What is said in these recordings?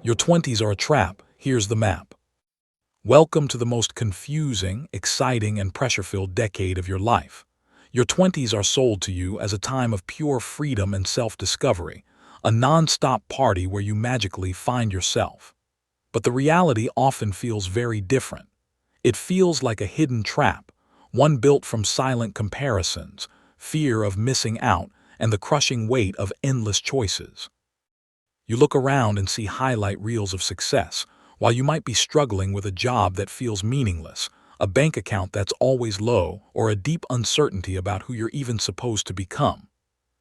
Your 20s are a trap. Here's the map. Welcome to the most confusing, exciting, and pressure-filled decade of your life. Your 20s are sold to you as a time of pure freedom and self-discovery, a non-stop party where you magically find yourself. But the reality often feels very different. It feels like a hidden trap, one built from silent comparisons, fear of missing out, and the crushing weight of endless choices. You look around and see highlight reels of success, while you might be struggling with a job that feels meaningless, a bank account that's always low, or a deep uncertainty about who you're even supposed to become.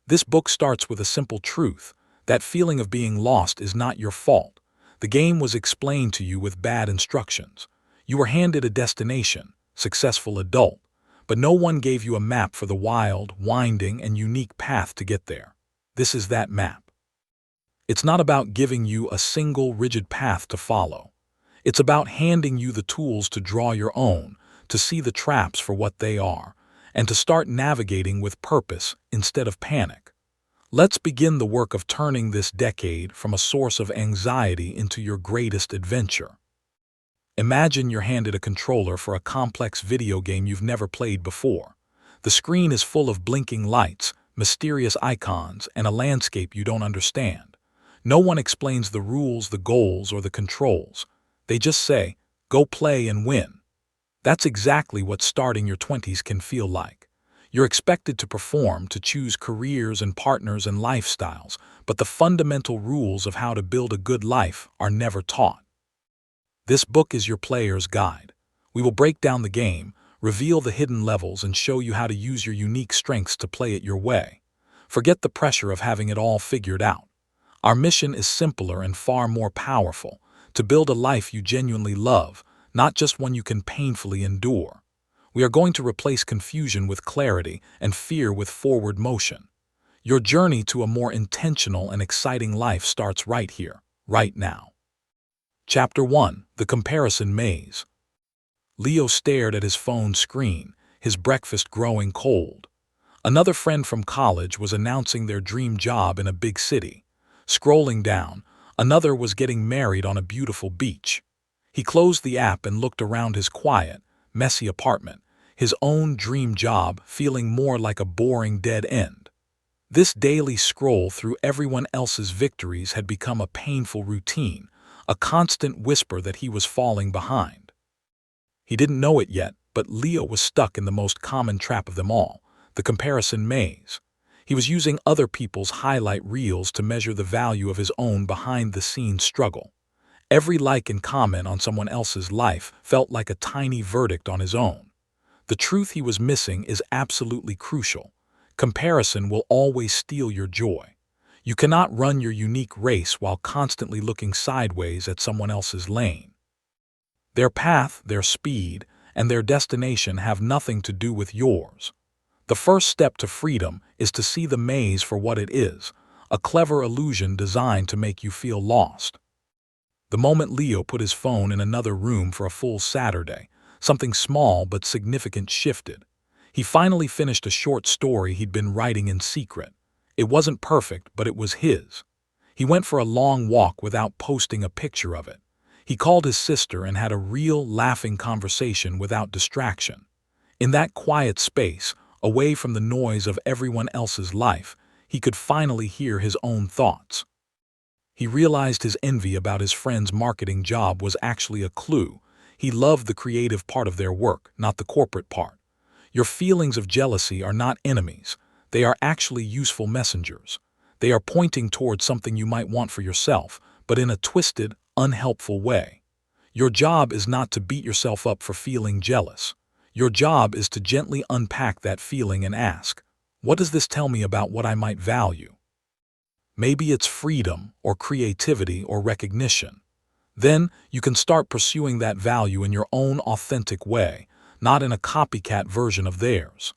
This book starts with a simple truth: that feeling of being lost is not your fault. The game was explained to you with bad instructions. You were handed a destination, successful adult, but no one gave you a map for the wild, winding, and unique path to get there. This is that map. It's not about giving you a single rigid path to follow. It's about handing you the tools to draw your own, to see the traps for what they are, and to start navigating with purpose instead of panic. Let's begin the work of turning this decade from a source of anxiety into your greatest adventure. Imagine you're handed a controller for a complex video game you've never played before. The screen is full of blinking lights, mysterious icons, and a landscape you don't understand. No one explains the rules, the goals, or the controls. They just say, "Go play and win." That's exactly what starting your 20s can feel like. You're expected to perform, to choose careers and partners and lifestyles, but the fundamental rules of how to build a good life are never taught. This book is your player's guide. We will break down the game, reveal the hidden levels, and show you how to use your unique strengths to play it your way. Forget the pressure of having it all figured out. Our mission is simpler and far more powerful: to build a life you genuinely love, not just one you can painfully endure. We are going to replace confusion with clarity and fear with forward motion. Your journey to a more intentional and exciting life starts right here, right now. Chapter 1: The Comparison Maze. Leo stared at his phone screen, his breakfast growing cold. Another friend from college was announcing their dream job in a big city. Scrolling down, another was getting married on a beautiful beach. He closed the app and looked around his quiet, messy apartment, his own dream job feeling more like a boring dead end. This daily scroll through everyone else's victories had become a painful routine, a constant whisper that he was falling behind. He didn't know it yet, but Leo was stuck in the most common trap of them all: the comparison maze. He was using other people's highlight reels to measure the value of his own behind-the-scenes struggle. Every like and comment on someone else's life felt like a tiny verdict on his own. The truth he was missing is absolutely crucial. Comparison will always steal your joy. You cannot run your unique race while constantly looking sideways at someone else's lane. Their path, their speed, and their destination have nothing to do with yours. The first step to freedom is to see the maze for what it is: a clever illusion designed to make you feel lost. The moment Leo put his phone in another room for a full Saturday, something small but significant shifted. He finally finished a short story he'd been writing in secret. It wasn't perfect, but it was his. He went for a long walk without posting a picture of it. He called his sister and had a real, laughing conversation without distraction. In that quiet space, away from the noise of everyone else's life, he could finally hear his own thoughts. He realized his envy about his friend's marketing job was actually a clue. He loved the creative part of their work, not the corporate part. Your feelings of jealousy are not enemies. They are actually useful messengers. They are pointing towards something you might want for yourself, but in a twisted, unhelpful way. Your job is not to beat yourself up for feeling jealous. Your job is to gently unpack that feeling and ask, what does this tell me about what I might value? Maybe it's freedom, or creativity, or recognition. Then you can start pursuing that value in your own authentic way, not in a copycat version of theirs.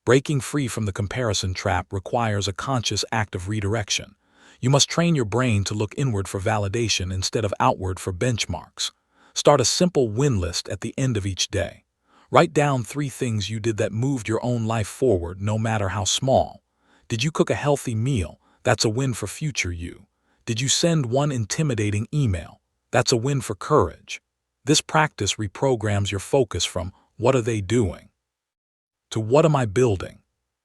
Breaking free from the comparison trap requires a conscious act of redirection. You must train your brain to look inward for validation instead of outward for benchmarks. Start a simple win list at the end of each day. Write down 3 things you did that moved your own life forward, no matter how small. Did you cook a healthy meal? That's a win for future you. Did you send one intimidating email? That's a win for courage. This practice reprograms your focus from "what are they doing?" to "what am I building?"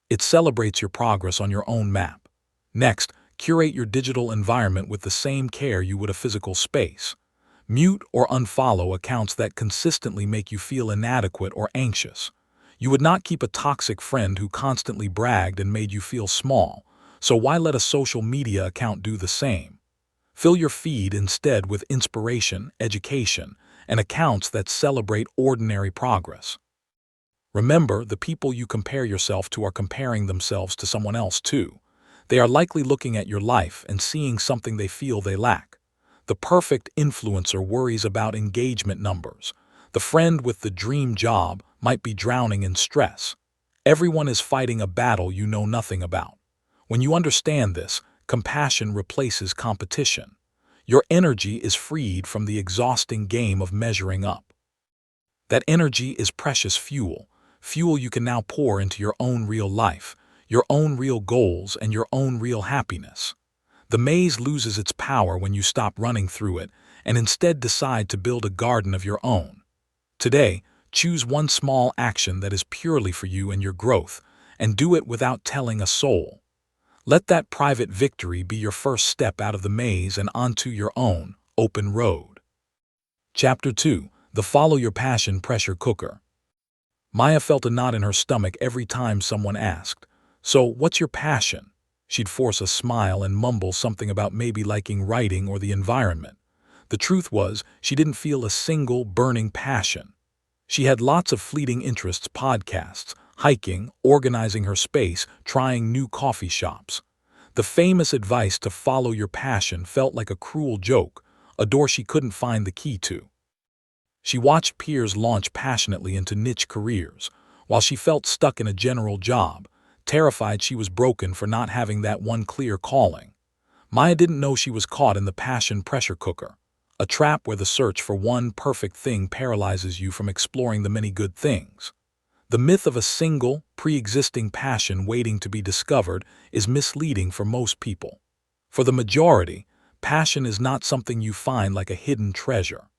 It celebrates your progress on your own map. Next, curate your digital environment with the same care you would a physical space. Mute or unfollow accounts that consistently make you feel inadequate or anxious. You would not keep a toxic friend who constantly bragged and made you feel small, so why let a social media account do the same? Fill your feed instead with inspiration, education, and accounts that celebrate ordinary progress. Remember, the people you compare yourself to are comparing themselves to someone else too. They are likely looking at your life and seeing something they feel they lack. The perfect influencer worries about engagement numbers. The friend with the dream job might be drowning in stress. Everyone is fighting a battle you know nothing about. When you understand this, compassion replaces competition. Your energy is freed from the exhausting game of measuring up. That energy is precious fuel you can now pour into your own real life, your own real goals, and your own real happiness. The maze loses its power when you stop running through it and instead decide to build a garden of your own. Today, choose one small action that is purely for you and your growth, and do it without telling a soul. Let that private victory be your first step out of the maze and onto your own open road. Chapter 2: The Follow Your Passion Pressure Cooker. Maya felt a knot in her stomach every time someone asked, "So, what's your passion?" She'd force a smile and mumble something about maybe liking writing or the environment. The truth was, she didn't feel a single burning passion. She had lots of fleeting interests: podcasts, hiking, organizing her space, trying new coffee shops. The famous advice to follow your passion felt like a cruel joke, a door she couldn't find the key to. She watched peers launch passionately into niche careers, while she felt stuck in a general job, terrified she was broken for not having that one clear calling. Maya didn't know she was caught in the passion pressure cooker, a trap where the search for one perfect thing paralyzes you from exploring the many good things. The myth of a single, pre-existing passion waiting to be discovered is misleading for most people. For the majority, passion is not something you find like a hidden treasure.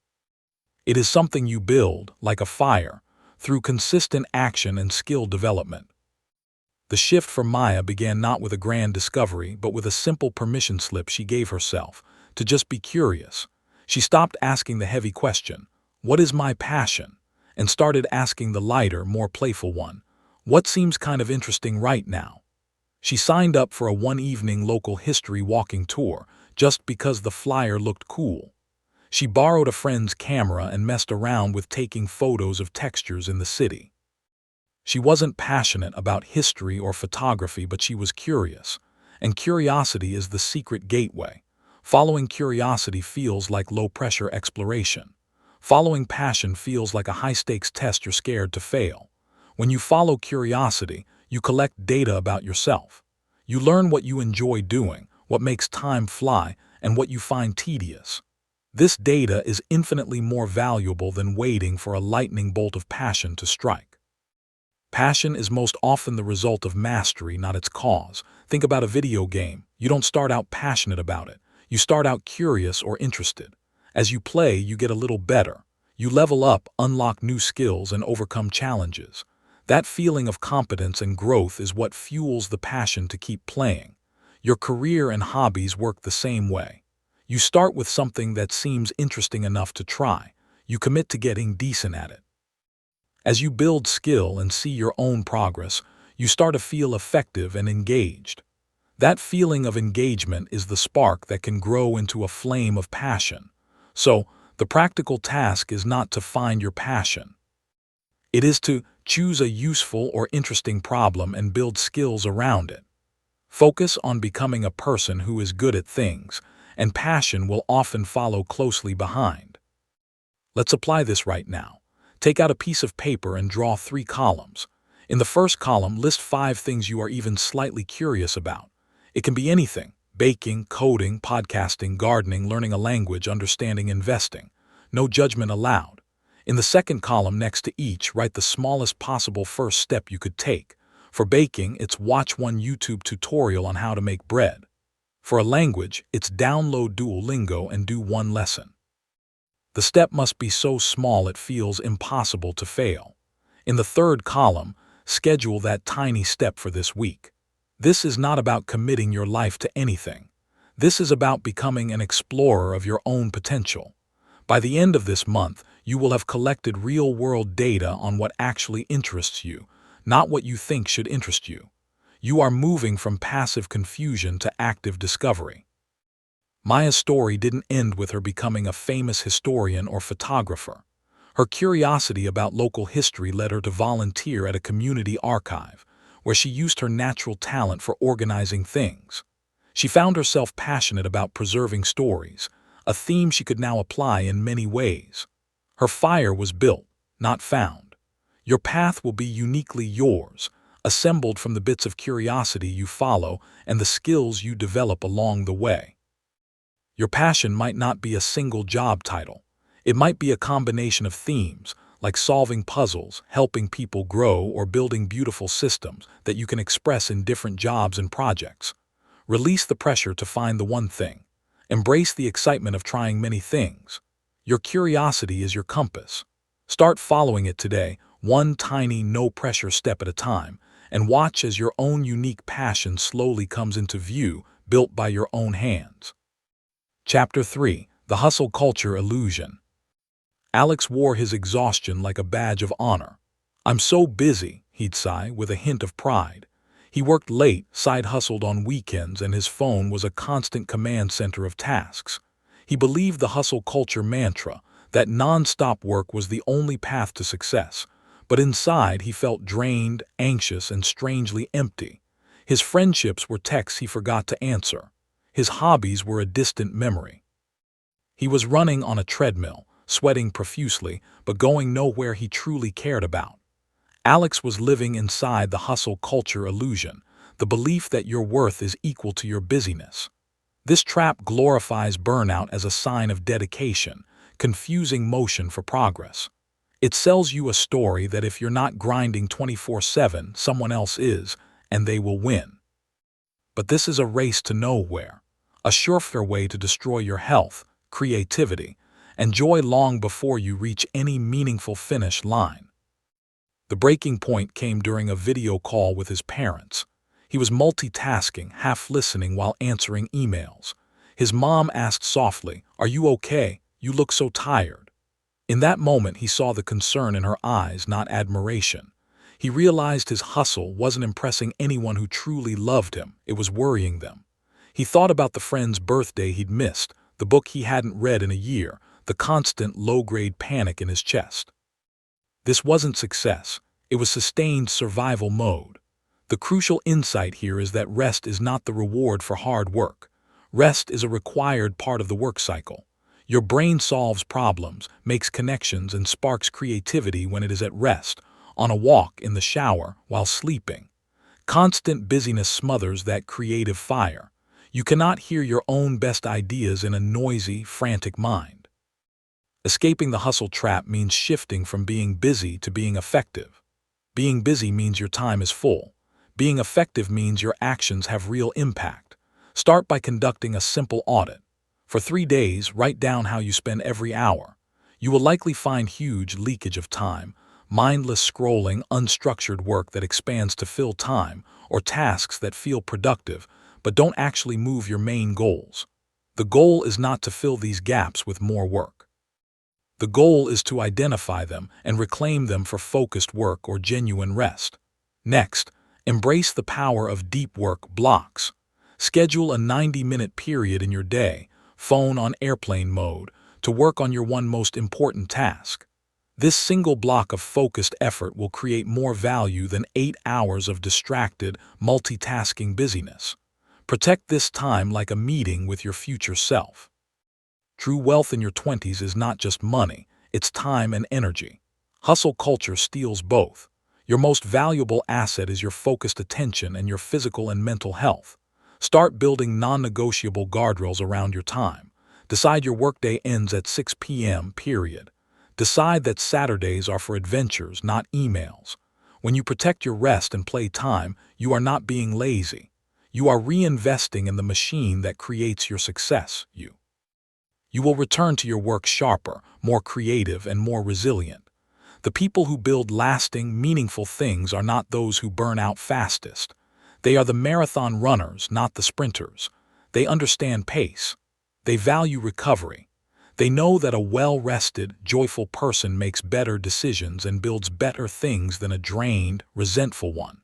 It is something you build, like a fire, through consistent action and skill development. The shift for Maya began not with a grand discovery, but with a simple permission slip she gave herself to just be curious. She stopped asking the heavy question, "What is my passion?" and started asking the lighter, more playful one, "What seems kind of interesting right now?" She signed up for a one-evening local history walking tour just because the flyer looked cool. She borrowed a friend's camera and messed around with taking photos of textures in the city. She wasn't passionate about history or photography, but she was curious, and curiosity is the secret gateway. Following curiosity feels like low-pressure exploration. Following passion feels like a high-stakes test you're scared to fail. When you follow curiosity, you collect data about yourself. You learn what you enjoy doing, what makes time fly, and what you find tedious. This data is infinitely more valuable than waiting for a lightning bolt of passion to strike. Passion is most often the result of mastery, not its cause. Think about a video game. You don't start out passionate about it. You start out curious or interested. As you play, you get a little better. You level up, unlock new skills, and overcome challenges. That feeling of competence and growth is what fuels the passion to keep playing. Your career and hobbies work the same way. You start with something that seems interesting enough to try. You commit to getting decent at it. As you build skill and see your own progress, you start to feel effective and engaged. That feeling of engagement is the spark that can grow into a flame of passion. So, the practical task is not to find your passion. It is to choose a useful or interesting problem and build skills around it. Focus on becoming a person who is good at things, and passion will often follow closely behind. Let's apply this right now. Take out a piece of paper and draw 3 columns. In the first column, list 5 things you are even slightly curious about. It can be anything: baking, coding, podcasting, gardening, learning a language, understanding investing. No judgment allowed. In the second column next to each, write the smallest possible first step you could take. For baking, it's watch one YouTube tutorial on how to make bread. For a language, it's download Duolingo and do one lesson. The step must be so small it feels impossible to fail. In the third column, schedule that tiny step for this week. This is not about committing your life to anything. This is about becoming an explorer of your own potential. By the end of this month, you will have collected real-world data on what actually interests you, not what you think should interest you. You are moving from passive confusion to active discovery. Maya's story didn't end with her becoming a famous historian or photographer. Her curiosity about local history led her to volunteer at a community archive, where she used her natural talent for organizing things. She found herself passionate about preserving stories, a theme she could now apply in many ways. Her fire was built, not found. Your path will be uniquely yours, assembled from the bits of curiosity you follow and the skills you develop along the way. Your passion might not be a single job title. It might be a combination of themes, like solving puzzles, helping people grow, or building beautiful systems that you can express in different jobs and projects. Release the pressure to find the one thing. Embrace the excitement of trying many things. Your curiosity is your compass. Start following it today, one tiny no-pressure step at a time, and watch as your own unique passion slowly comes into view, built by your own hands. Chapter 3. The Hustle Culture Illusion. Alex wore his exhaustion like a badge of honor. "I'm so busy," he'd sigh with a hint of pride. He worked late, side-hustled on weekends, and his phone was a constant command center of tasks. He believed the hustle culture mantra, that non-stop work was the only path to success. But inside, he felt drained, anxious, and strangely empty. His friendships were texts he forgot to answer. His hobbies were a distant memory. He was running on a treadmill, sweating profusely, but going nowhere he truly cared about. Alex was living inside the hustle culture illusion, the belief that your worth is equal to your busyness. This trap glorifies burnout as a sign of dedication, confusing motion for progress. It sells you a story that if you're not grinding 24/7, someone else is, and they will win. But this is a race to nowhere, a surefire way to destroy your health, creativity, and joy long before you reach any meaningful finish line. The breaking point came during a video call with his parents. He was multitasking, half listening while answering emails. His mom asked softly, "Are you okay? You look so tired." In that moment, he saw the concern in her eyes, not admiration. He realized his hustle wasn't impressing anyone who truly loved him, it was worrying them. He thought about the friend's birthday he'd missed, the book he hadn't read in a year, the constant low-grade panic in his chest. This wasn't success, it was sustained survival mode. The crucial insight here is that rest is not the reward for hard work. Rest is a required part of the work cycle. Your brain solves problems, makes connections, and sparks creativity when it is at rest, on a walk, in the shower, while sleeping. Constant busyness smothers that creative fire. You cannot hear your own best ideas in a noisy, frantic mind. Escaping the hustle trap means shifting from being busy to being effective. Being busy means your time is full. Being effective means your actions have real impact. Start by conducting a simple audit. For 3 days, write down how you spend every hour. You will likely find huge leakage of time, mindless scrolling, unstructured work that expands to fill time, or tasks that feel productive but don't actually move your main goals. The goal is not to fill these gaps with more work. The goal is to identify them and reclaim them for focused work or genuine rest. Next, embrace the power of deep work blocks. Schedule a 90-minute period in your day, phone on airplane mode, to work on your one most important task. This single block of focused effort will create more value than 8 hours of distracted, multitasking busyness. Protect this time like a meeting with your future self. True wealth in your 20s is not just money, it's time and energy. Hustle culture steals both. Your most valuable asset is your focused attention and your physical and mental health. Start building non-negotiable guardrails around your time. Decide your workday ends at 6 p.m., period. Decide that Saturdays are for adventures, not emails. When you protect your rest and play time, you are not being lazy. You are reinvesting in the machine that creates your success, You will return to your work sharper, more creative, and more resilient. The people who build lasting, meaningful things are not those who burn out fastest. They are the marathon runners, not the sprinters. They understand pace. They value recovery. They know that a well-rested, joyful person makes better decisions and builds better things than a drained, resentful one.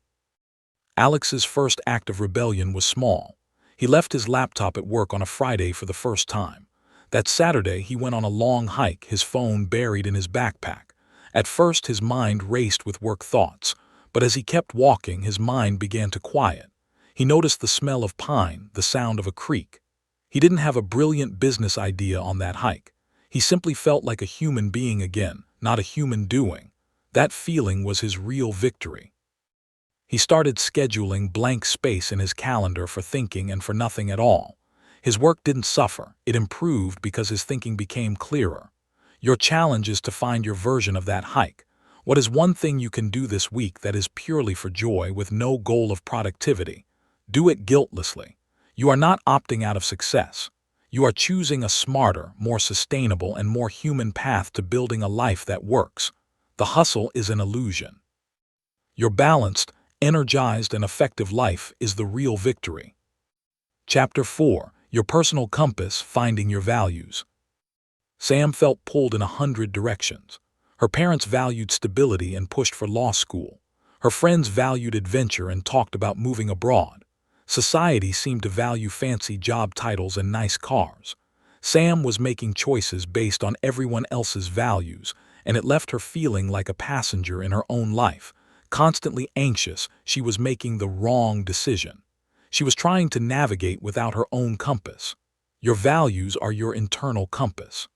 Alex's first act of rebellion was small. He left his laptop at work on a Friday for the first time. That Saturday, he went on a long hike, his phone buried in his backpack. At first, his mind raced with work thoughts, but as he kept walking, his mind began to quiet. He noticed the smell of pine, the sound of a creek. He didn't have a brilliant business idea on that hike. He simply felt like a human being again, not a human doing. That feeling was his real victory. He started scheduling blank space in his calendar for thinking and for nothing at all. His work didn't suffer, it improved because his thinking became clearer. Your challenge is to find your version of that hike. What is one thing you can do this week that is purely for joy with no goal of productivity? Do it guiltlessly. You are not opting out of success. You are choosing a smarter, more sustainable, and more human path to building a life that works. The hustle is an illusion. Your balanced, energized, and effective life is the real victory. Chapter 4. Your Personal Compass, Finding Your Values. Sam felt pulled in 100 directions. Her parents valued stability and pushed for law school. Her friends valued adventure and talked about moving abroad. Society seemed to value fancy job titles and nice cars. Sam was making choices based on everyone else's values, and it left her feeling like a passenger in her own life. Constantly anxious, she was making the wrong decision. She was trying to navigate without her own compass. Your values are your internal compass.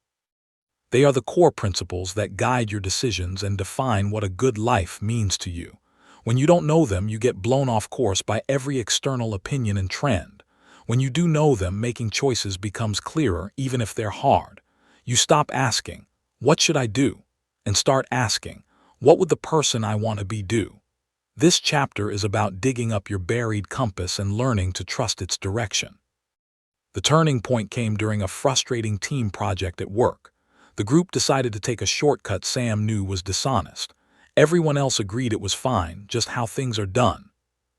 They are the core principles that guide your decisions and define what a good life means to you. When you don't know them, you get blown off course by every external opinion and trend. When you do know them, making choices becomes clearer, even if they're hard. You stop asking, "What should I do?" and start asking, "What would the person I want to be do?" This chapter is about digging up your buried compass and learning to trust its direction. The turning point came during a frustrating team project at work. The group decided to take a shortcut Sam knew was dishonest. Everyone else agreed it was fine, just how things are done.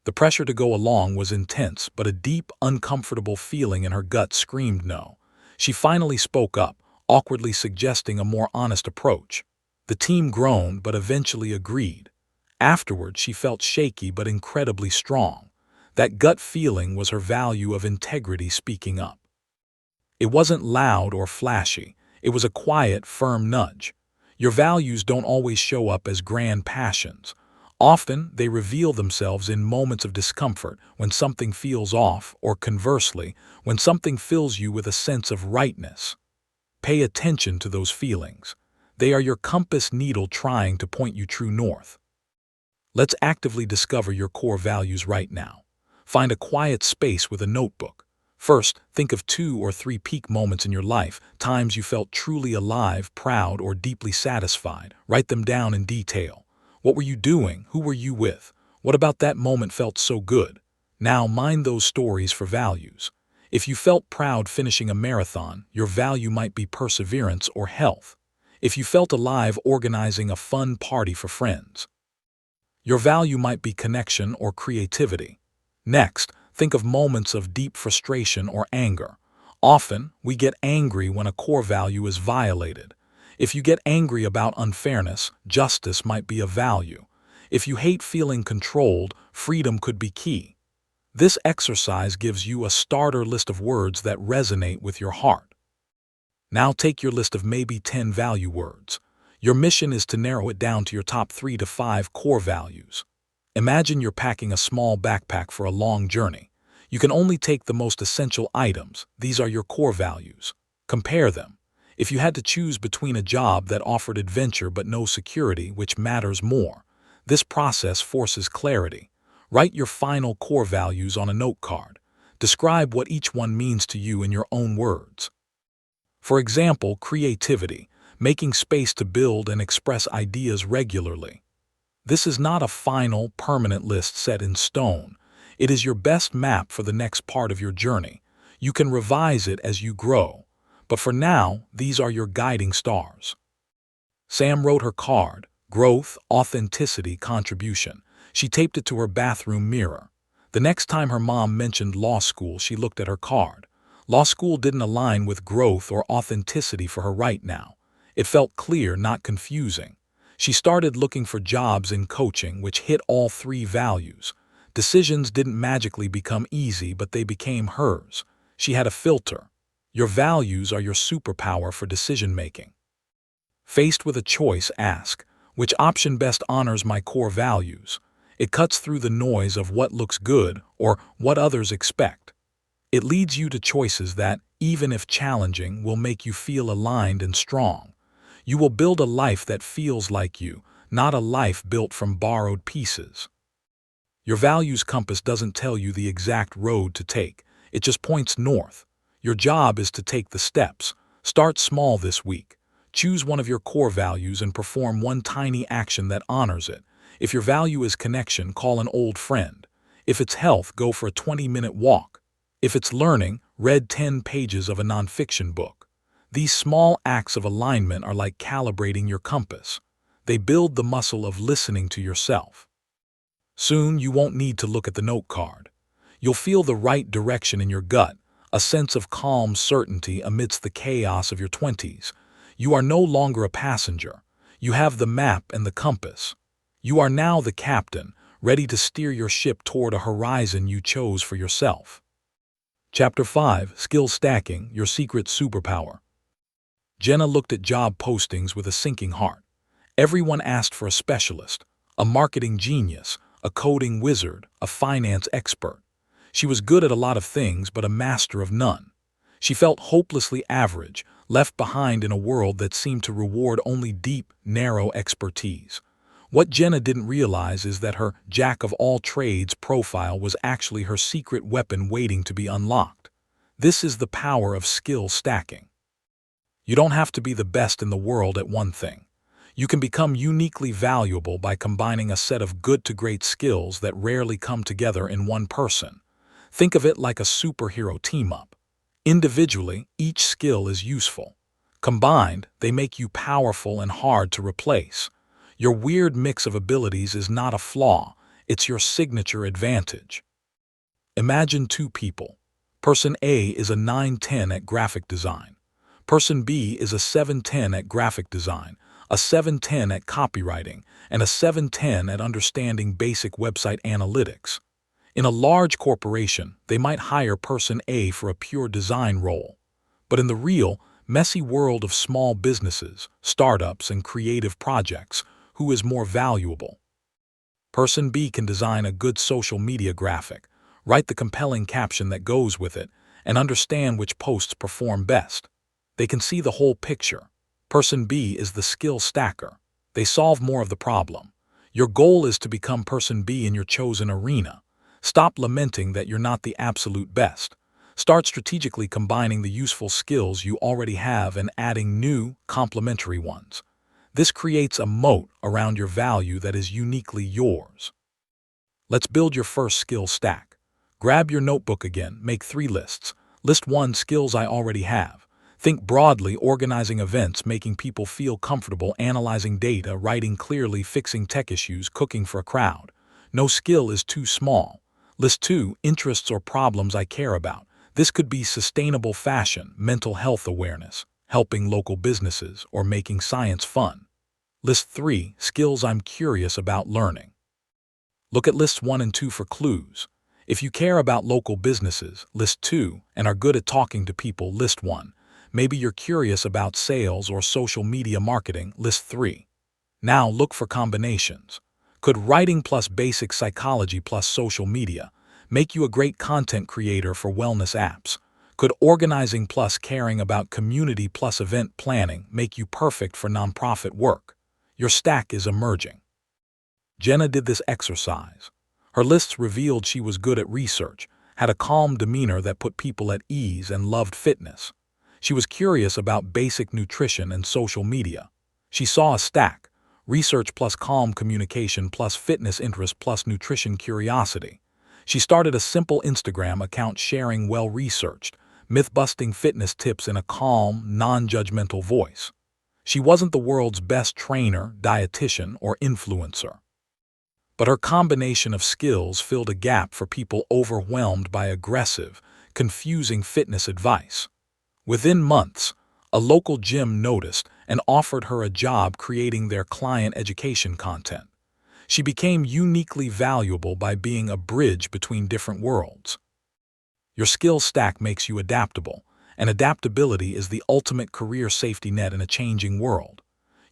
The pressure to go along was intense, but a deep, uncomfortable feeling in her gut screamed no. She finally spoke up, awkwardly suggesting a more honest approach. The team groaned but eventually agreed. Afterward, she felt shaky but incredibly strong. That gut feeling was her value of integrity speaking up. It wasn't loud or flashy. It was a quiet, firm nudge. Your values don't always show up as grand passions. Often, they reveal themselves in moments of discomfort, when something feels off, or conversely, when something fills you with a sense of rightness. Pay attention to those feelings. They are your compass needle trying to point you true north. Let's actively discover your core values right now. Find a quiet space with a notebook. First, think of 2 or 3 peak moments in your life, times you felt truly alive, proud, or deeply satisfied. Write them down in detail. What were you doing? Who were you with? What about that moment felt so good? Now mine those stories for values. If you felt proud finishing a marathon, your value might be perseverance or health. If you felt alive organizing a fun party for friends, your value might be connection or creativity. Next, think of moments of deep frustration or anger. Often, we get angry when a core value is violated. If you get angry about unfairness, justice might be a value. If you hate feeling controlled, freedom could be key. This exercise gives you a starter list of words that resonate with your heart. Now take your list of maybe 10 value words. Your mission is to narrow it down to your top 3 to 5 core values. Imagine you're packing a small backpack for a long journey. You can only take the most essential items. These are your core values. Compare them. If you had to choose between a job that offered adventure but no security, which matters more? This process forces clarity. Write your final core values on a note card. Describe what each one means to you in your own words. For example, creativity, making space to build and express ideas regularly. This is not a final, permanent list set in stone. It is your best map for the next part of your journey. You can revise it as you grow, but for now, these are your guiding stars. Sam wrote her card: growth, authenticity, contribution. She taped it to her bathroom mirror. The next time her mom mentioned law school, she looked at her card. Law school didn't align with growth or authenticity for her right now. It felt clear, not confusing. She started looking for jobs in coaching which hit all three values. Decisions didn't magically become easy, but they became hers. She had a filter. Your values are your superpower for decision-making. Faced with a choice, ask, which option best honors my core values? It cuts through the noise of what looks good or what others expect. It leads you to choices that, even if challenging, will make you feel aligned and strong. You will build a life that feels like you, not a life built from borrowed pieces. Your values compass doesn't tell you the exact road to take. It just points north. Your job is to take the steps. Start small this week. Choose one of your core values and perform one tiny action that honors it. If your value is connection, call an old friend. If it's health, go for a 20-minute walk. If it's learning, read 10 pages of a nonfiction book. These small acts of alignment are like calibrating your compass. They build the muscle of listening to yourself. Soon, you won't need to look at the note card. You'll feel the right direction in your gut, a sense of calm certainty amidst the chaos of your 20s. You are no longer a passenger. You have the map and the compass. You are now the captain, ready to steer your ship toward a horizon you chose for yourself. Chapter 5: Skill Stacking, Your Secret Superpower. Jenna looked at job postings with a sinking heart. Everyone asked for a specialist, a marketing genius, a coding wizard, a finance expert. She was good at a lot of things, but a master of none. She felt hopelessly average, left behind in a world that seemed to reward only deep, narrow expertise. What Jenna didn't realize is that her jack-of-all-trades profile was actually her secret weapon waiting to be unlocked. This is the power of skill stacking. You don't have to be the best in the world at one thing. You can become uniquely valuable by combining a set of good to great skills that rarely come together in one person. Think of it like a superhero team-up. Individually, each skill is useful. Combined, they make you powerful and hard to replace. Your weird mix of abilities is not a flaw, it's your signature advantage. Imagine two people. Person A is a 9-10 at graphic design. Person B is a 7-10 at graphic design, a 7-10 at copywriting, and a 7-10 at understanding basic website analytics. In a large corporation, they might hire Person A for a pure design role. But in the real, messy world of small businesses, startups, and creative projects, who is more valuable? Person B can design a good social media graphic, write the compelling caption that goes with it, and understand which posts perform best. They can see the whole picture. Person B is the skill stacker. They solve more of the problem. Your goal is to become Person B in your chosen arena. Stop lamenting that you're not the absolute best. Start strategically combining the useful skills you already have and adding new, complementary ones. This creates a moat around your value that is uniquely yours. Let's build your first skill stack. Grab your notebook again, make 3 lists. List 1: skills I already have. Think broadly: organizing events, making people feel comfortable, analyzing data, writing clearly, fixing tech issues, cooking for a crowd. No skill is too small. List 2: interests or problems I care about. This could be sustainable fashion, mental health awareness, helping local businesses, or making science fun. List 3: skills I'm curious about learning. Look at lists 1 and 2 for clues. If you care about local businesses, list 2, and are good at talking to people, list 1. Maybe you're curious about sales or social media marketing, list 3. Now look for combinations. Could writing plus basic psychology plus social media make you a great content creator for wellness apps? Could organizing plus caring about community plus event planning make you perfect for nonprofit work? Your stack is emerging. Jenna did this exercise. Her lists revealed she was good at research, had a calm demeanor that put people at ease, and loved fitness. She was curious about basic nutrition and social media. She saw a stack: research plus calm communication plus fitness interest plus nutrition curiosity. She started a simple Instagram account sharing well-researched, myth-busting fitness tips in a calm, non-judgmental voice. She wasn't the world's best trainer, dietitian, or influencer, but her combination of skills filled a gap for people overwhelmed by aggressive, confusing fitness advice. Within months, a local gym noticed and offered her a job creating their client education content. She became uniquely valuable by being a bridge between different worlds. Your skill stack makes you adaptable, and adaptability is the ultimate career safety net in a changing world.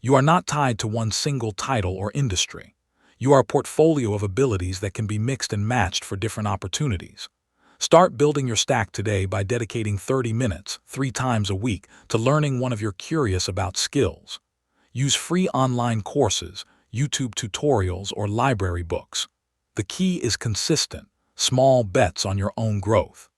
You are not tied to one single title or industry. You are a portfolio of abilities that can be mixed and matched for different opportunities. Start building your stack today by dedicating 30 minutes, 3 times a week, to learning one of your curious about skills. Use free online courses, YouTube tutorials, or library books. The key is consistent, small bets on your own growth.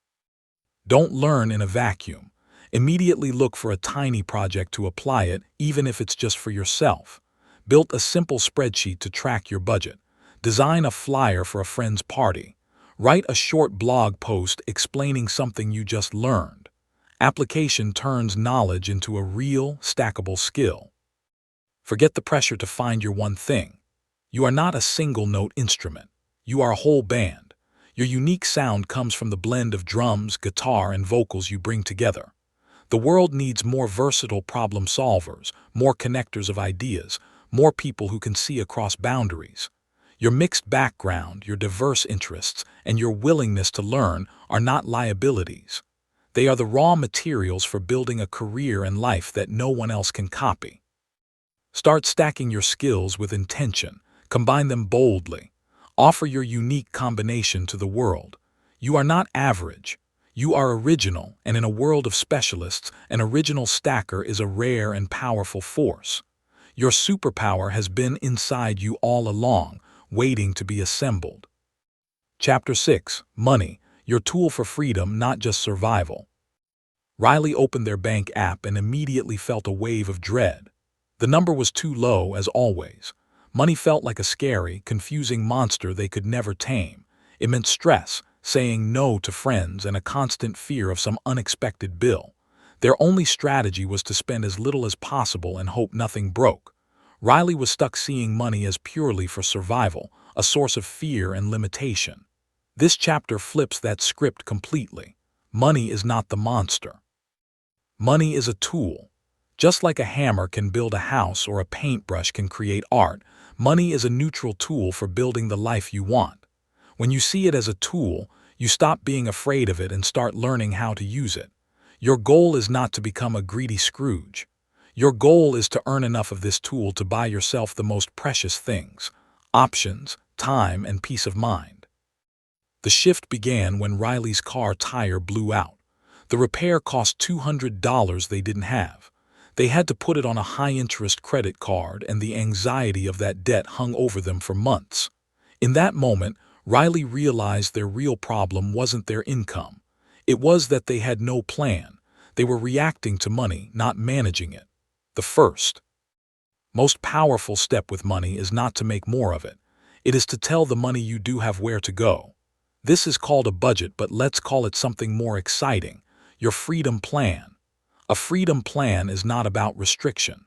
Don't learn in a vacuum. Immediately look for a tiny project to apply it, even if it's just for yourself. Build a simple spreadsheet to track your budget. Design a flyer for a friend's party. Write a short blog post explaining something you just learned. Application turns knowledge into a real, stackable skill. Forget the pressure to find your one thing. You are not a single-note instrument. You are a whole band. Your unique sound comes from the blend of drums, guitar, and vocals you bring together. The world needs more versatile problem solvers, more connectors of ideas, more people who can see across boundaries. Your mixed background, your diverse interests, and your willingness to learn are not liabilities. They are the raw materials for building a career and life that no one else can copy. Start stacking your skills with intention. Combine them boldly. Offer your unique combination to the world. You are not average. You are original, and in a world of specialists, an original stacker is a rare and powerful force. Your superpower has been inside you all along, waiting to be assembled. Chapter 6. Money, your tool for freedom, not just survival. Riley opened their bank app and immediately felt a wave of dread. The number was too low, as always. Money felt like a scary, confusing monster they could never tame. It meant stress, saying no to friends, and a constant fear of some unexpected bill. Their only strategy was to spend as little as possible and hope nothing broke. Riley was stuck seeing money as purely for survival, a source of fear and limitation. This chapter flips that script completely. Money is not the monster. Money is a tool. Just like a hammer can build a house or a paintbrush can create art, money is a neutral tool for building the life you want. When you see it as a tool, you stop being afraid of it and start learning how to use it. Your goal is not to become a greedy Scrooge. Your goal is to earn enough of this tool to buy yourself the most precious things: options, time, and peace of mind. The shift began when Riley's car tire blew out. The repair cost $200 they didn't have. They had to put it on a high-interest credit card, and the anxiety of that debt hung over them for months. In that moment, Riley realized their real problem wasn't their income. It was that they had no plan. They were reacting to money, not managing it. The first, most powerful step with money is not to make more of it. It is to tell the money you do have where to go. This is called a budget, but let's call it something more exciting: your freedom plan. A freedom plan is not about restriction.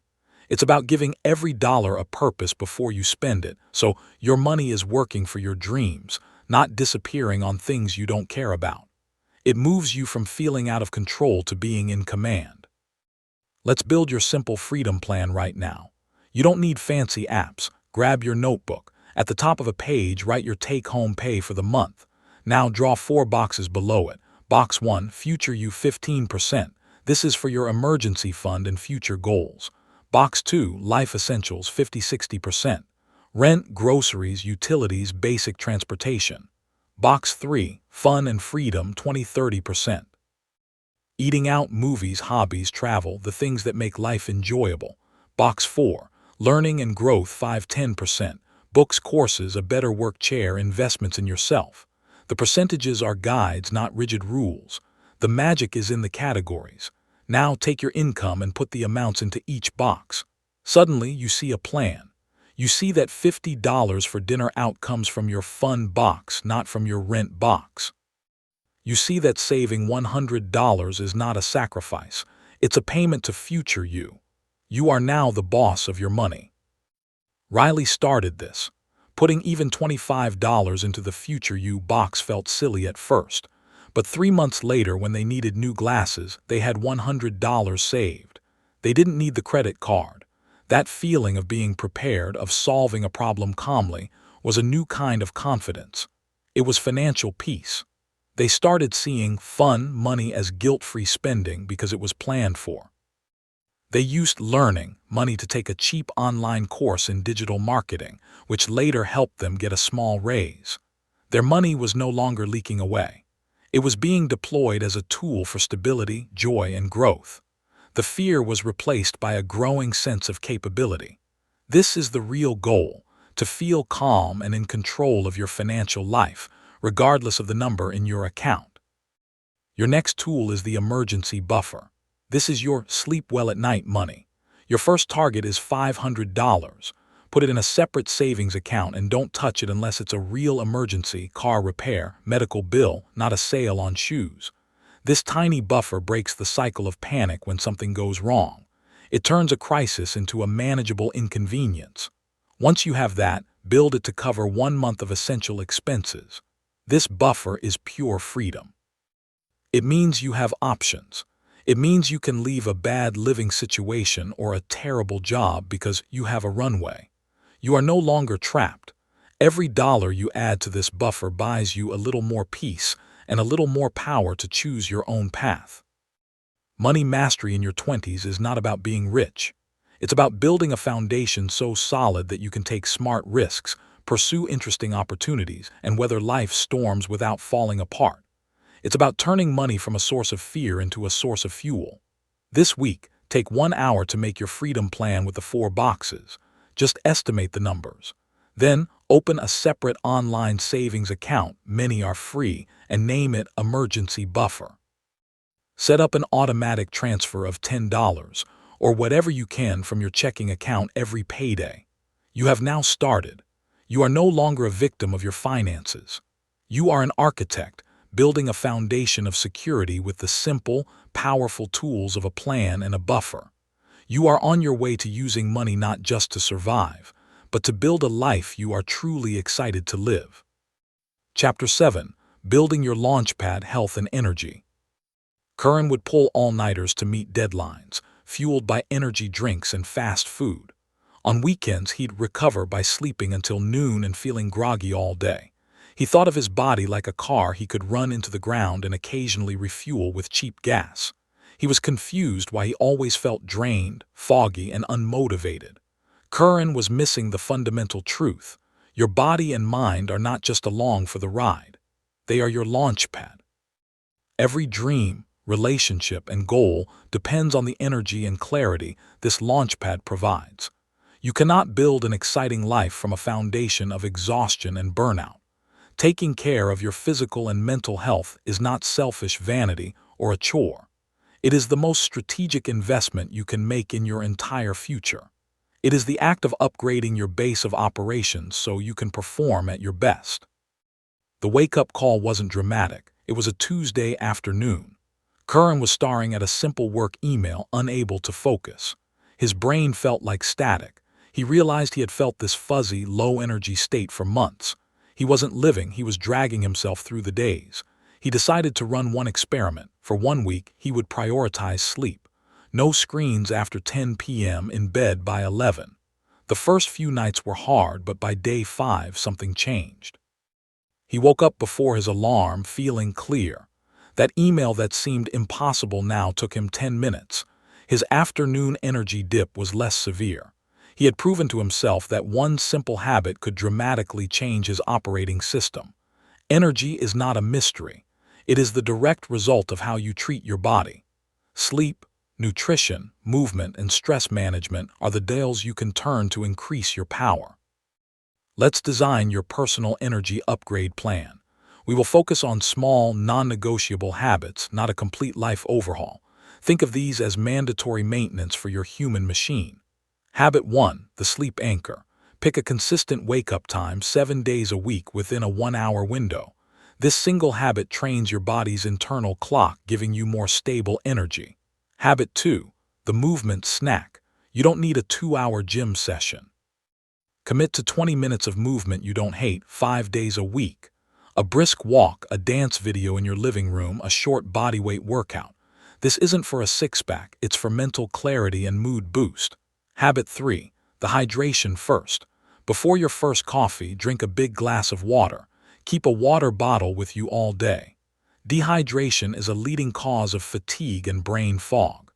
It's about giving every dollar a purpose before you spend it, so your money is working for your dreams, not disappearing on things you don't care about. It moves you from feeling out of control to being in command. Let's build your simple freedom plan right now. You don't need fancy apps. Grab your notebook. At the top of a page, write your take-home pay for the month. Now draw 4 boxes below it. Box 1, Future You 15%. This is for your emergency fund and future goals. Box 2, Life Essentials 50-60%. Rent, groceries, utilities, basic transportation. Box 3, Fun and Freedom 20-30%. Eating out, movies, hobbies, travel, the things that make life enjoyable. Box 4, Learning and Growth 5-10%. Books, courses, a better work chair, investments in yourself. The percentages are guides, not rigid rules. The magic is in the categories. Now take your income and put the amounts into each box. Suddenly, you see a plan. You see that $50 for dinner out comes from your fun box, not from your rent box. You see that saving $100 is not a sacrifice. It's a payment to future you. You are now the boss of your money. Riley started this. Putting even $25 into the future you box felt silly at first. But 3 months later, when they needed new glasses, they had $100 saved. They didn't need the credit card. That feeling of being prepared, of solving a problem calmly, was a new kind of confidence. It was financial peace. They started seeing fun money as guilt-free spending because it was planned for. They used learning money to take a cheap online course in digital marketing, which later helped them get a small raise. Their money was no longer leaking away. It was being deployed as a tool for stability, joy, and growth. The fear was replaced by a growing sense of capability. This is the real goal, to feel calm and in control of your financial life, regardless of the number in your account. Your next tool is the emergency buffer. This is your sleep well at night money. Your first target is $500. Put it in a separate savings account and don't touch it unless it's a real emergency, car repair, medical bill, not a sale on shoes. This tiny buffer breaks the cycle of panic when something goes wrong. It turns a crisis into a manageable inconvenience. Once you have that, build it to cover 1 month of essential expenses. This buffer is pure freedom. It means you have options. It means you can leave a bad living situation or a terrible job because you have a runway. You are no longer trapped. Every dollar you add to this buffer buys you a little more peace and a little more power to choose your own path. Money mastery in your 20s is not about being rich. It's about building a foundation so solid that you can take smart risks, pursue interesting opportunities, and weather life's storms without falling apart. It's about turning money from a source of fear into a source of fuel. This week, take 1 hour to make your freedom plan with the 4 boxes. Just estimate the numbers. Then, open a separate online savings account, many are free, and name it Emergency Buffer. Set up an automatic transfer of $10 or whatever you can from your checking account every payday. You have now started. You are no longer a victim of your finances. You are an architect, building a foundation of security with the simple, powerful tools of a plan and a buffer. You are on your way to using money not just to survive, but to build a life you are truly excited to live. Chapter 7. Building your launchpad health and energy. Curran would pull all-nighters to meet deadlines, fueled by energy drinks and fast food. On weekends, he'd recover by sleeping until noon and feeling groggy all day. He thought of his body like a car he could run into the ground and occasionally refuel with cheap gas. He was confused why he always felt drained, foggy, and unmotivated. Curran was missing the fundamental truth. Your body and mind are not just along for the ride. They are your launchpad. Every dream, relationship, and goal depends on the energy and clarity this launchpad provides. You cannot build an exciting life from a foundation of exhaustion and burnout. Taking care of your physical and mental health is not selfish vanity or a chore. It is the most strategic investment you can make in your entire future. It is the act of upgrading your base of operations so you can perform at your best. The wake-up call wasn't dramatic. It was a Tuesday afternoon. Curran was staring at a simple work email, unable to focus. His brain felt like static. He realized he had felt this fuzzy, low-energy state for months. He wasn't living, he was dragging himself through the days. He decided to run one experiment. For 1 week, he would prioritize sleep. No screens after 10 p.m., in bed by 11. The first few nights were hard, but by day 5, something changed. He woke up before his alarm, feeling clear. That email that seemed impossible now took him 10 minutes. His afternoon energy dip was less severe. He had proven to himself that one simple habit could dramatically change his operating system. Energy is not a mystery. It is the direct result of how you treat your body. Sleep, nutrition, movement, and stress management are the dials you can turn to increase your power. Let's design your personal energy upgrade plan. We will focus on small, non-negotiable habits, not a complete life overhaul. Think of these as mandatory maintenance for your human machine. Habit 1. The sleep anchor. Pick a consistent wake-up time 7 days a week within a 1-hour window. This single habit trains your body's internal clock, giving you more stable energy. Habit 2. The movement snack. You don't need a 2-hour gym session. Commit to 20 minutes of movement you don't hate 5 days a week. A brisk walk, a dance video in your living room, a short bodyweight workout. This isn't for a six-pack, it's for mental clarity and mood boost. Habit 3. The hydration first. Before your first coffee, drink a big glass of water. Keep a water bottle with you all day. Dehydration is a leading cause of fatigue and brain fog.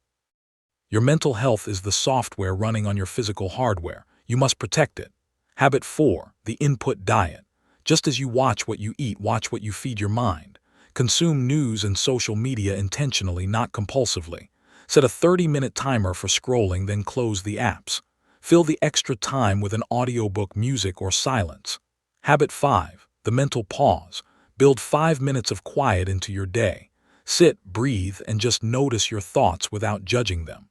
Your mental health is the software running on your physical hardware. You must protect it. Habit 4. The input diet. Just as you watch what you eat, watch what you feed your mind. Consume news and social media intentionally, not compulsively. Set a 30-minute timer for scrolling, then close the apps. Fill the extra time with an audiobook, music, or silence. Habit 5. The mental pause. Build 5 minutes of quiet into your day. Sit, breathe, and just notice your thoughts without judging them.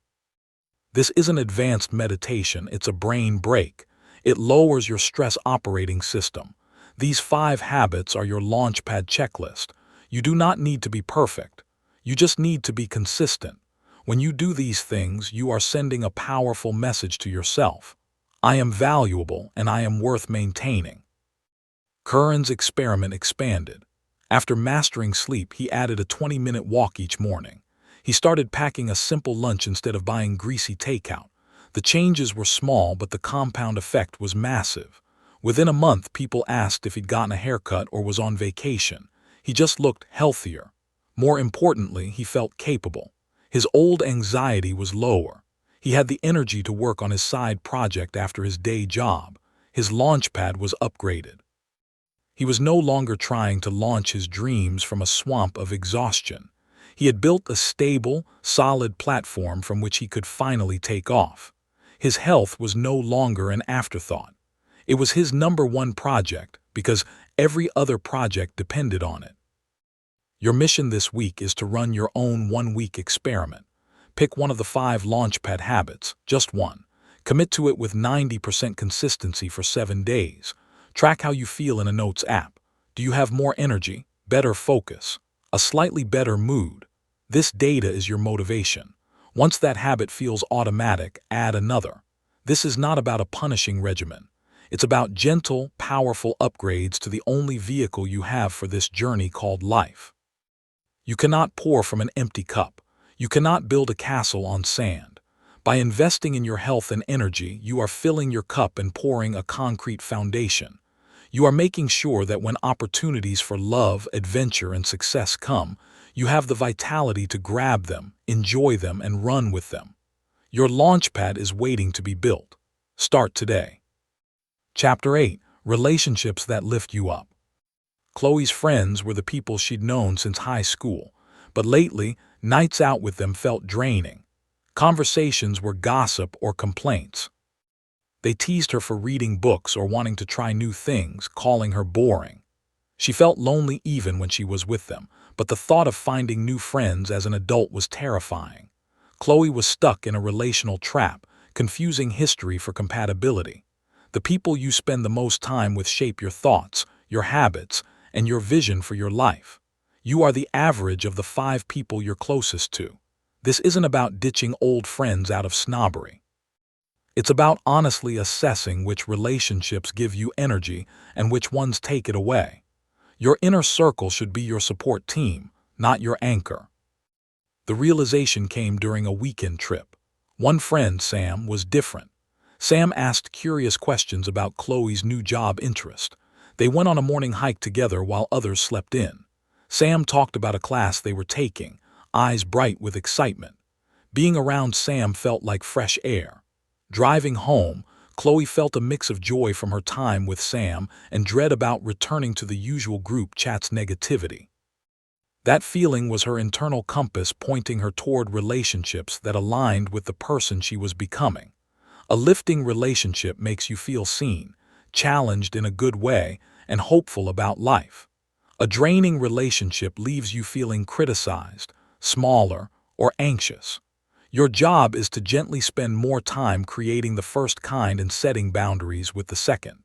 This isn't advanced meditation, it's a brain break. It lowers your stress operating system. These 5 habits are your launchpad checklist. You do not need to be perfect. You just need to be consistent. When you do these things, you are sending a powerful message to yourself. I am valuable and I am worth maintaining. Curran's experiment expanded. After mastering sleep, he added a 20-minute walk each morning. He started packing a simple lunch instead of buying greasy takeout. The changes were small, but the compound effect was massive. Within a month, people asked if he'd gotten a haircut or was on vacation. He just looked healthier. More importantly, he felt capable. His old anxiety was lower. He had the energy to work on his side project after his day job. His launchpad was upgraded. He was no longer trying to launch his dreams from a swamp of exhaustion. He had built a stable, solid platform from which he could finally take off. His health was no longer an afterthought. It was his #1 project because every other project depended on it. Your mission this week is to run your own 1-week experiment. Pick one of the 5 launchpad habits, just one. Commit to it with 90% consistency for 7 days. Track how you feel in a notes app. Do you have more energy, better focus, a slightly better mood? This data is your motivation. Once that habit feels automatic, add another. This is not about a punishing regimen. It's about gentle, powerful upgrades to the only vehicle you have for this journey called life. You cannot pour from an empty cup. You cannot build a castle on sand. By investing in your health and energy, you are filling your cup and pouring a concrete foundation. You are making sure that when opportunities for love, adventure, and success come, you have the vitality to grab them, enjoy them, and run with them. Your launchpad is waiting to be built. Start today. Chapter 8. Relationships that lift you up. Chloe's friends were the people she'd known since high school, but lately, nights out with them felt draining. Conversations were gossip or complaints. They teased her for reading books or wanting to try new things, calling her boring. She felt lonely even when she was with them, but the thought of finding new friends as an adult was terrifying. Chloe was stuck in a relational trap, confusing history for compatibility. The people you spend the most time with shape your thoughts, your habits, and your vision for your life. You are the average of the 5 people you're closest to. This isn't about ditching old friends out of snobbery. It's about honestly assessing which relationships give you energy and which ones take it away. Your inner circle should be your support team, not your anchor. The realization came during a weekend trip. One friend, Sam, was different. Sam asked curious questions about Chloe's new job interest. They went on a morning hike together while others slept in. Sam talked about a class they were taking, eyes bright with excitement. Being around Sam felt like fresh air. Driving home, Chloe felt a mix of joy from her time with Sam and dread about returning to the usual group chat's negativity. That feeling was her internal compass pointing her toward relationships that aligned with the person she was becoming. A lifting relationship makes you feel seen, challenged in a good way, and hopeful about life. A draining relationship leaves you feeling criticized, smaller, or anxious. Your job is to gently spend more time creating the first kind and setting boundaries with the second.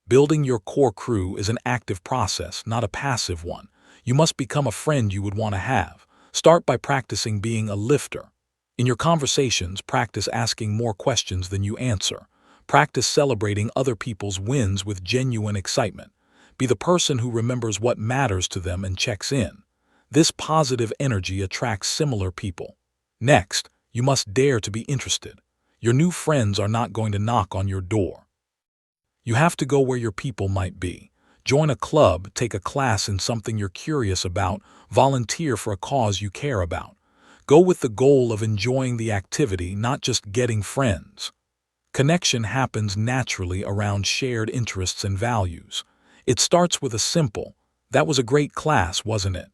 Building your core crew is an active process, not a passive one. You must become a friend you would want to have. Start by practicing being a lifter. In your conversations, practice asking more questions than you answer. Practice celebrating other people's wins with genuine excitement. Be the person who remembers what matters to them and checks in. This positive energy attracts similar people. Next, you must dare to be interested. Your new friends are not going to knock on your door. You have to go where your people might be. Join a club, take a class in something you're curious about, volunteer for a cause you care about. Go with the goal of enjoying the activity, not just getting friends. Connection happens naturally around shared interests and values. It starts with a simple, "That was a great class, wasn't it?"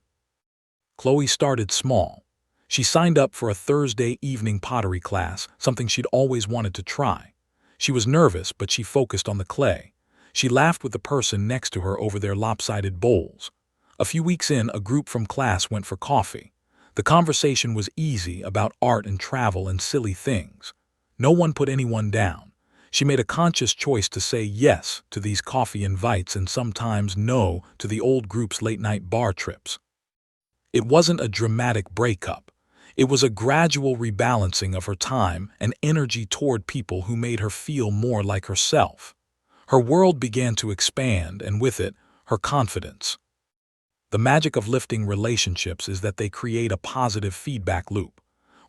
Chloe started small. She signed up for a Thursday evening pottery class, something she'd always wanted to try. She was nervous, but she focused on the clay. She laughed with the person next to her over their lopsided bowls. A few weeks in, a group from class went for coffee. The conversation was easy, about art and travel and silly things. No one put anyone down. She made a conscious choice to say yes to these coffee invites and sometimes no to the old group's late-night bar trips. It wasn't a dramatic breakup. It was a gradual rebalancing of her time and energy toward people who made her feel more like herself. Her world began to expand, and with it, her confidence. The magic of lifting relationships is that they create a positive feedback loop.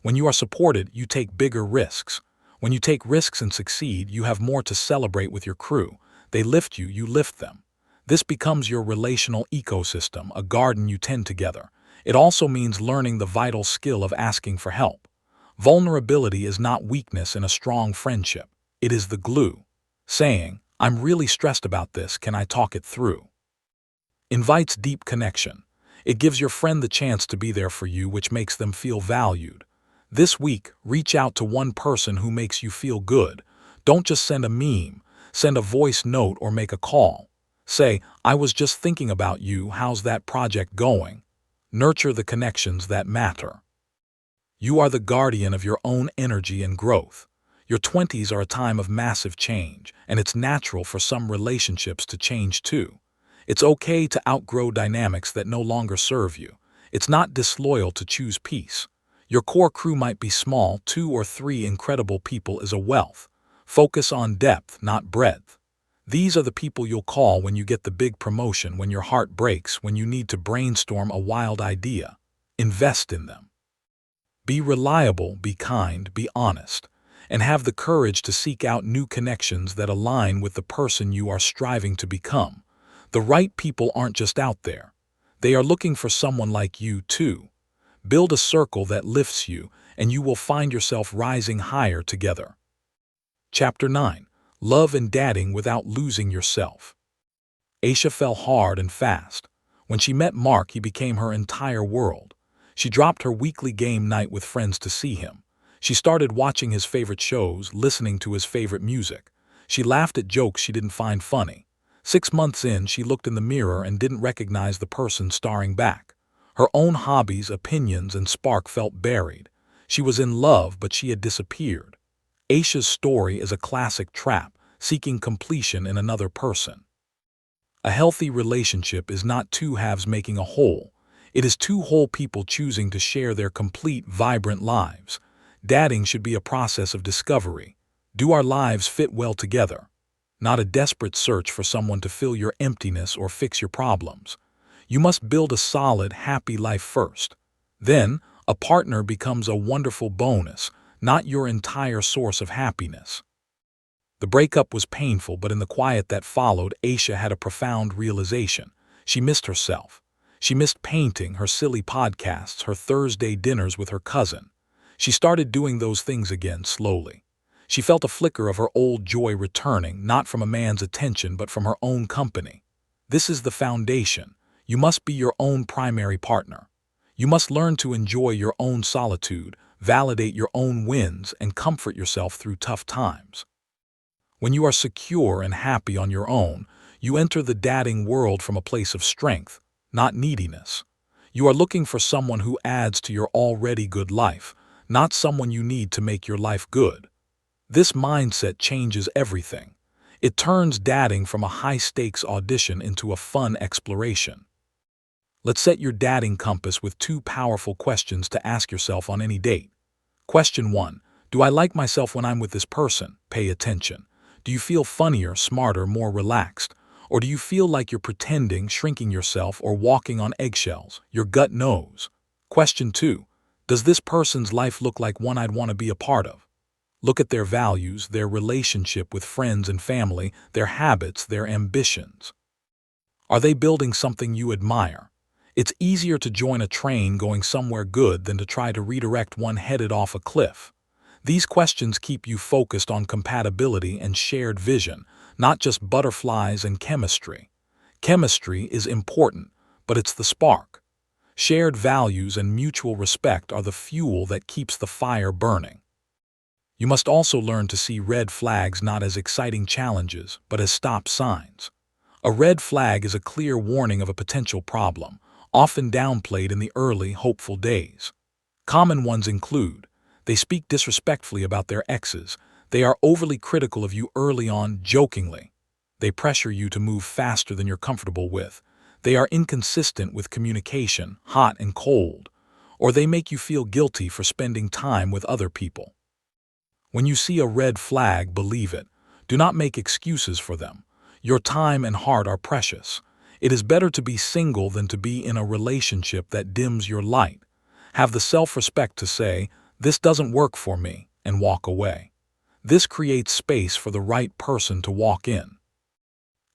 When you are supported, you take bigger risks. When you take risks and succeed, you have more to celebrate with your crew. They lift you, you lift them. This becomes your relational ecosystem, a garden you tend together. It also means learning the vital skill of asking for help. Vulnerability is not weakness in a strong friendship. It is the glue. Saying, "I'm really stressed about this, can I talk it through?" invites deep connection. It gives your friend the chance to be there for you, which makes them feel valued. This week, reach out to one person who makes you feel good. Don't just send a meme. Send a voice note or make a call. Say, "I was just thinking about you, how's that project going?" Nurture the connections that matter. You are the guardian of your own energy and growth. Your 20s are a time of massive change, and it's natural for some relationships to change too. It's okay to outgrow dynamics that no longer serve you. It's not disloyal to choose peace. Your core crew might be small, 2 or 3 incredible people is a wealth. Focus on depth, not breadth. These are the people you'll call when you get the big promotion, when your heart breaks, when you need to brainstorm a wild idea. Invest in them. Be reliable, be kind, be honest, and have the courage to seek out new connections that align with the person you are striving to become. The right people aren't just out there. They are looking for someone like you too. Build a circle that lifts you, and you will find yourself rising higher together. Chapter 9. Love and dating without losing yourself. Aisha fell hard and fast. When she met Mark, he became her entire world. She dropped her weekly game night with friends to see him. She started watching his favorite shows, listening to his favorite music. She laughed at jokes she didn't find funny. 6 months in, she looked in the mirror and didn't recognize the person staring back. Her own hobbies, opinions, and spark felt buried. She was in love, but she had disappeared. Aisha's story is a classic trap, seeking completion in another person. A healthy relationship is not 2 halves making a whole. It is 2 whole people choosing to share their complete, vibrant lives. Dating should be a process of discovery. Do our lives fit well together? Not a desperate search for someone to fill your emptiness or fix your problems. You must build a solid, happy life first. Then, a partner becomes a wonderful bonus, not your entire source of happiness. The breakup was painful, but in the quiet that followed, Aisha had a profound realization. She missed herself. She missed painting, her silly podcasts, her Thursday dinners with her cousin. She started doing those things again, slowly. She felt a flicker of her old joy returning, not from a man's attention, but from her own company. This is the foundation. You must be your own primary partner. You must learn to enjoy your own solitude, validate your own wins, and comfort yourself through tough times. When you are secure and happy on your own, you enter the dating world from a place of strength, not neediness. You are looking for someone who adds to your already good life, not someone you need to make your life good. This mindset changes everything. It turns dating from a high-stakes audition into a fun exploration. Let's set your dating compass with two powerful questions to ask yourself on any date. Question 1. Do I like myself when I'm with this person? Pay attention. Do you feel funnier, smarter, more relaxed? Or do you feel like you're pretending, shrinking yourself, or walking on eggshells? Your gut knows. Question 2. Does this person's life look like one I'd want to be a part of? Look at their values, their relationship with friends and family, their habits, their ambitions. Are they building something you admire? It's easier to join a train going somewhere good than to try to redirect one headed off a cliff. These questions keep you focused on compatibility and shared vision, not just butterflies and chemistry. Chemistry is important, but it's the spark. Shared values and mutual respect are the fuel that keeps the fire burning. You must also learn to see red flags not as exciting challenges, but as stop signs. A red flag is a clear warning of a potential problem, often downplayed in the early, hopeful days. Common ones include: they speak disrespectfully about their exes, they are overly critical of you early on, jokingly, they pressure you to move faster than you're comfortable with, they are inconsistent with communication, hot and cold, or they make you feel guilty for spending time with other people. When you see a red flag, believe it. Do not make excuses for them. Your time and heart are precious. It is better to be single than to be in a relationship that dims your light. Have the self-respect to say, "This doesn't work for me," and walk away. This creates space for the right person to walk in.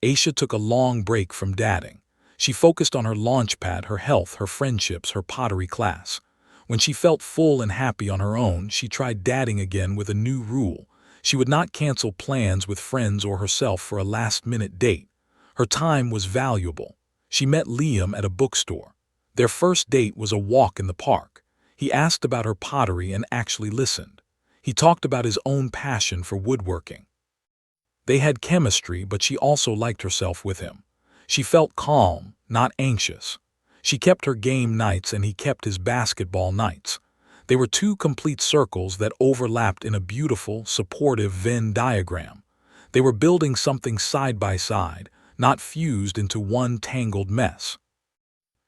Aisha took a long break from dating. She focused on her launchpad, her health, her friendships, her pottery class. When she felt full and happy on her own, she tried dating again with a new rule. She would not cancel plans with friends or herself for a last-minute date. Her time was valuable. She met Liam at a bookstore. Their first date was a walk in the park. He asked about her pottery and actually listened. He talked about his own passion for woodworking. They had chemistry, but she also liked herself with him. She felt calm, not anxious. She kept her game nights and he kept his basketball nights. They were two complete circles that overlapped in a beautiful, supportive Venn diagram. They were building something side by side, not fused into one tangled mess.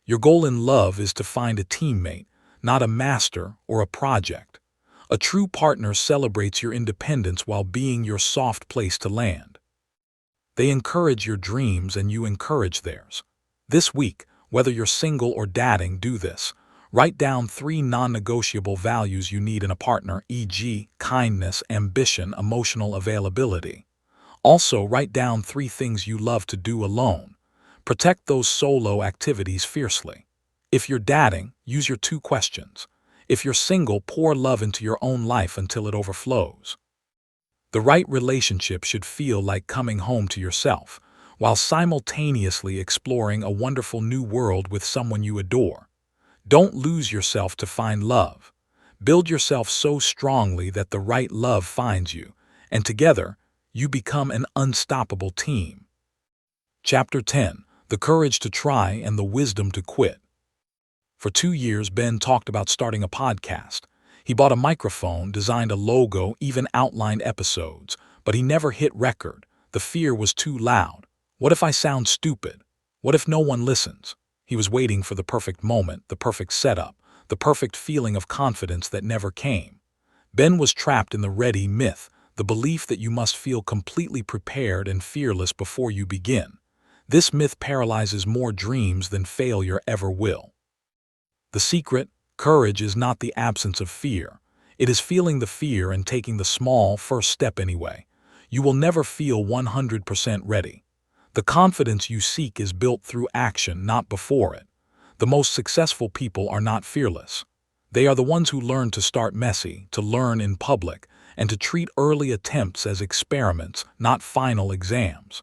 Your goal in love is to find a teammate, not a master or a project. A true partner celebrates your independence while being your soft place to land. They encourage your dreams and you encourage theirs. This week, whether you're single or dating, do this. Write down 3 non-negotiable values you need in a partner, e.g., kindness, ambition, emotional availability. Also, write down 3 things you love to do alone. Protect those solo activities fiercely. If you're dating, use your 2 questions. If you're single, pour love into your own life until it overflows. The right relationship should feel like coming home to yourself, while simultaneously exploring a wonderful new world with someone you adore. Don't lose yourself to find love. Build yourself so strongly that the right love finds you, and together, you become an unstoppable team. Chapter 10. The Courage to Try and the Wisdom to Quit. For 2 years, Ben talked about starting a podcast. He bought a microphone, designed a logo, even outlined episodes, but he never hit record. The fear was too loud. What if I sound stupid? What if no one listens? He was waiting for the perfect moment, the perfect setup, the perfect feeling of confidence that never came. Ben was trapped in the ready myth, the belief that you must feel completely prepared and fearless before you begin. This myth paralyzes more dreams than failure ever will. The secret: courage is not the absence of fear. It is feeling the fear and taking the small first step anyway. You will never feel 100% ready. The confidence you seek is built through action, not before it. The most successful people are not fearless. They are the ones who learn to start messy, to learn in public, and to treat early attempts as experiments, not final exams.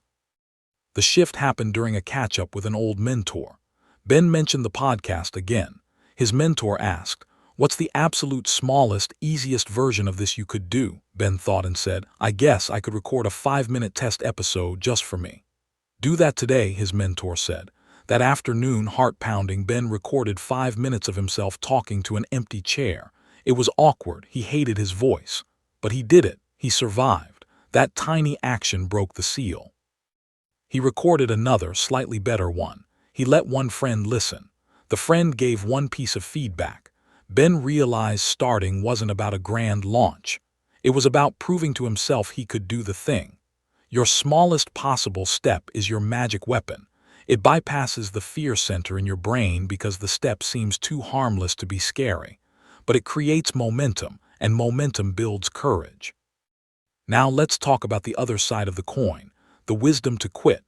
The shift happened during a catch-up with an old mentor. Ben mentioned the podcast again. His mentor asked, "What's the absolute smallest, easiest version of this you could do?" Ben thought and said, "I guess I could record a 5-minute test episode just for me." "Do that today," his mentor said. That afternoon, heart-pounding, Ben recorded 5 minutes of himself talking to an empty chair. It was awkward, he hated his voice. But he did it, he survived. That tiny action broke the seal. He recorded another, slightly better one. He let one friend listen. The friend gave one piece of feedback. Ben realized starting wasn't about a grand launch. It was about proving to himself he could do the thing. Your smallest possible step is your magic weapon. It bypasses the fear center in your brain because the step seems too harmless to be scary. But it creates momentum, and momentum builds courage. Now let's talk about the other side of the coin, the wisdom to quit.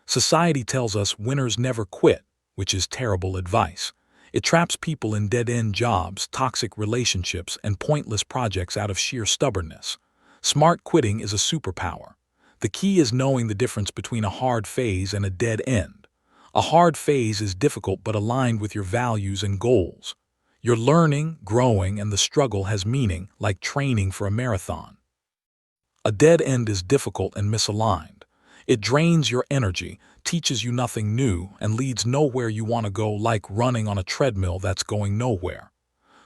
Society tells us winners never quit, which is terrible advice. It traps people in dead-end jobs, toxic relationships, and pointless projects out of sheer stubbornness. Smart quitting is a superpower. The key is knowing the difference between a hard phase and a dead end. A hard phase is difficult but aligned with your values and goals. You're learning, growing, and the struggle has meaning, like training for a marathon. A dead end is difficult and misaligned. It drains your energy, teaches you nothing new, and leads nowhere you want to go, like running on a treadmill that's going nowhere.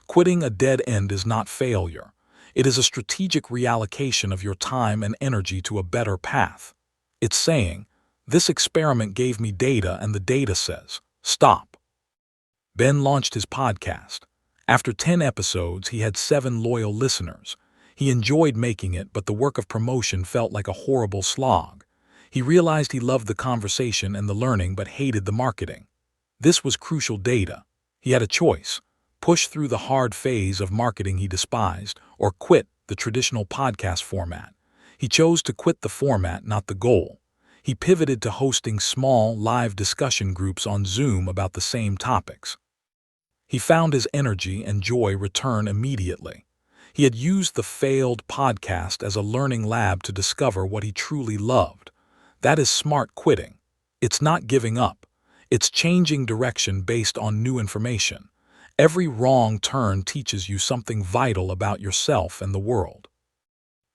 Quitting a dead end is not failure. It is a strategic reallocation of your time and energy to a better path. It's saying, this experiment gave me data and the data says, stop. Ben launched his podcast. After 10 episodes, he had 7 loyal listeners. He enjoyed making it, but the work of promotion felt like a horrible slog. He realized he loved the conversation and the learning but hated the marketing. This was crucial data. He had a choice: push through the hard phase of marketing he despised, or quit the traditional podcast format. He chose to quit the format, not the goal. He pivoted to hosting small, live discussion groups on Zoom about the same topics. He found his energy and joy return immediately. He had used the failed podcast as a learning lab to discover what he truly loved. That is smart quitting. It's not giving up. It's changing direction based on new information. Every wrong turn teaches you something vital about yourself and the world.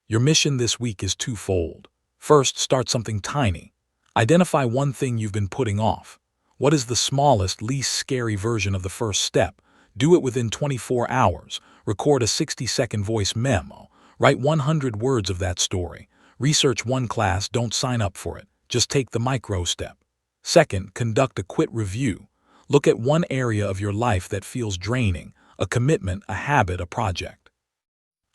Your mission this week is twofold. First, start something tiny. Identify one thing you've been putting off. What is the smallest, least scary version of the first step? Do it within 24 hours. Record a 60-second voice memo. Write 100 words of that story. Research one class, don't sign up for it. Just take the micro step. Second, conduct a quit review. Look at one area of your life that feels draining, a commitment, a habit, a project.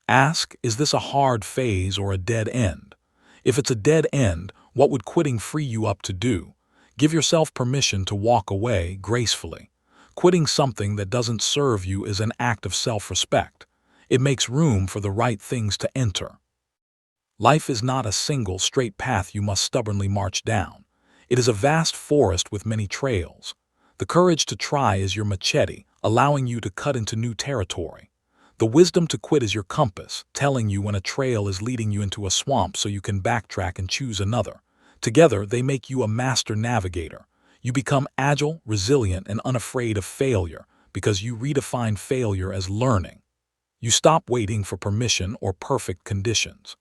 Ask, is this a hard phase or a dead end? If it's a dead end, what would quitting free you up to do? Give yourself permission to walk away gracefully. Quitting something that doesn't serve you is an act of self-respect. It makes room for the right things to enter. Life is not a single, straight path you must stubbornly march down. It is a vast forest with many trails. The courage to try is your machete, allowing you to cut into new territory. The wisdom to quit is your compass, telling you when a trail is leading you into a swamp so you can backtrack and choose another. Together, they make you a master navigator. You become agile, resilient, and unafraid of failure because you redefine failure as learning. You stop waiting for permission or perfect conditions.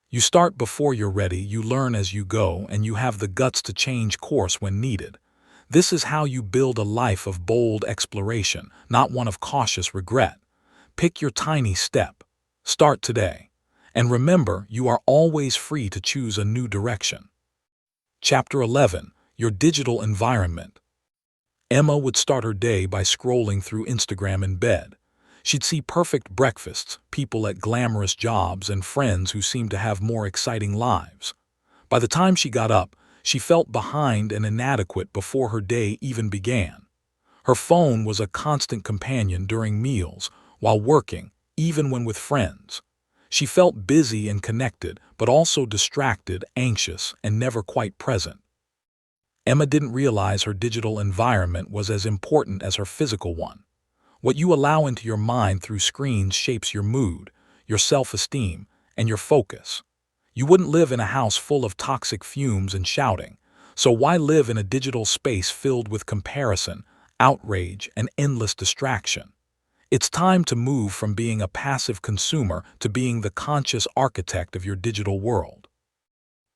You start before you're ready, you learn as you go, and you have the guts to change course when needed. This is how you build a life of bold exploration, not one of cautious regret. Pick your tiny step. Start today. And remember, you are always free to choose a new direction. Chapter 11. Your digital environment. Emma would start her day by scrolling through Instagram in bed. She'd see perfect breakfasts, people at glamorous jobs, and friends who seemed to have more exciting lives. By the time she got up, she felt behind and inadequate before her day even began. Her phone was a constant companion during meals, while working, even when with friends. She felt busy and connected, but also distracted, anxious, and never quite present. Emma didn't realize her digital environment was as important as her physical one. What you allow into your mind through screens shapes your mood, your self-esteem, and your focus. You wouldn't live in a house full of toxic fumes and shouting, so why live in a digital space filled with comparison, outrage, and endless distraction? It's time to move from being a passive consumer to being the conscious architect of your digital world.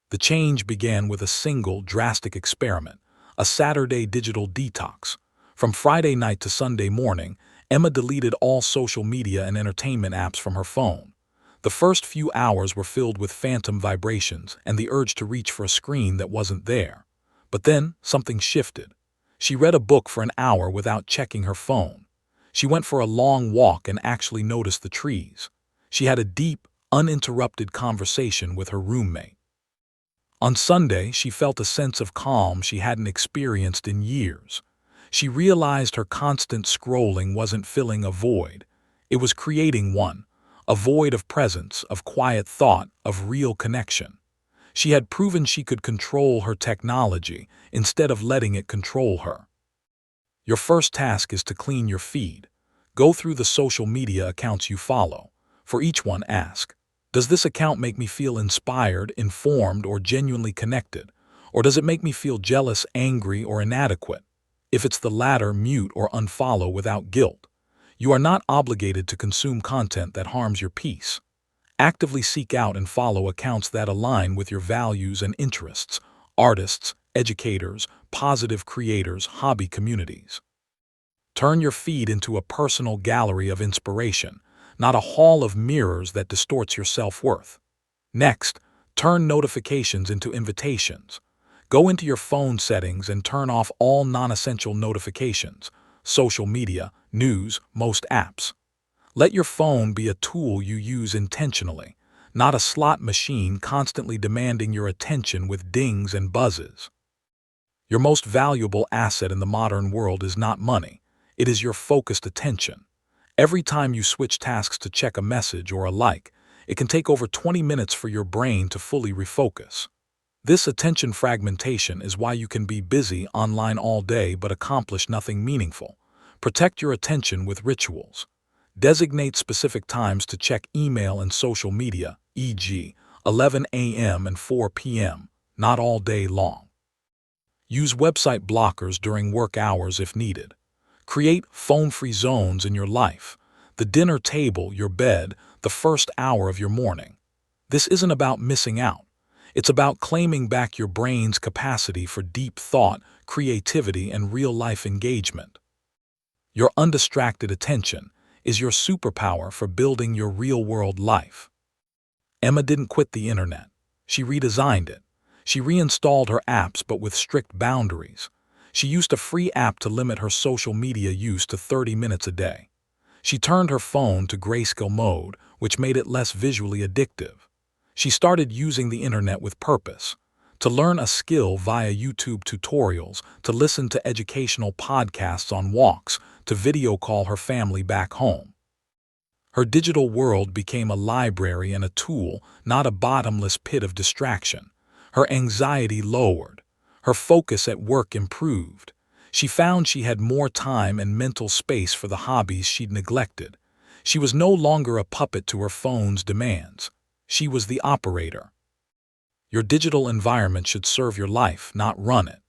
The change began with a single drastic experiment, a Saturday digital detox. From Friday night to Sunday morning, Emma deleted all social media and entertainment apps from her phone. The first few hours were filled with phantom vibrations and the urge to reach for a screen that wasn't there. But then, something shifted. She read a book for an hour without checking her phone. She went for a long walk and actually noticed the trees. She had a deep, uninterrupted conversation with her roommate. On Sunday, she felt a sense of calm she hadn't experienced in years. She realized her constant scrolling wasn't filling a void. It was creating one, a void of presence, of quiet thought, of real connection. She had proven she could control her technology instead of letting it control her. Your first task is to clean your feed. Go through the social media accounts you follow. For each one, ask, does this account make me feel inspired, informed, or genuinely connected? Or does it make me feel jealous, angry, or inadequate? If it's the latter, mute or unfollow without guilt. You are not obligated to consume content that harms your peace. Actively seek out and follow accounts that align with your values and interests, artists, educators, positive creators, hobby communities. Turn your feed into a personal gallery of inspiration, not a hall of mirrors that distorts your self-worth. Next, turn notifications into invitations. Go into your phone settings and turn off all non-essential notifications, social media, news, most apps. Let your phone be a tool you use intentionally, not a slot machine constantly demanding your attention with dings and buzzes. Your most valuable asset in the modern world is not money. It is your focused attention. Every time you switch tasks to check a message or a like, it can take over 20 minutes for your brain to fully refocus. This attention fragmentation is why you can be busy online all day but accomplish nothing meaningful. Protect your attention with rituals. Designate specific times to check email and social media, e.g., 11 a.m. and 4 p.m., not all day long. Use website blockers during work hours if needed. Create phone-free zones in your life. The dinner table, your bed, the first hour of your morning. This isn't about missing out. It's about claiming back your brain's capacity for deep thought, creativity, and real-life engagement. Your undistracted attention is your superpower for building your real-world life. Emma didn't quit the internet. She redesigned it. She reinstalled her apps but with strict boundaries. She used a free app to limit her social media use to 30 minutes a day. She turned her phone to grayscale mode, which made it less visually addictive. She started using the internet with purpose. To learn a skill via YouTube tutorials, to listen to educational podcasts on walks, to video call her family back home. Her digital world became a library and a tool, not a bottomless pit of distraction. Her anxiety lowered. Her focus at work improved. She found she had more time and mental space for the hobbies she'd neglected. She was no longer a puppet to her phone's demands. She was the operator. Your digital environment should serve your life, not run it.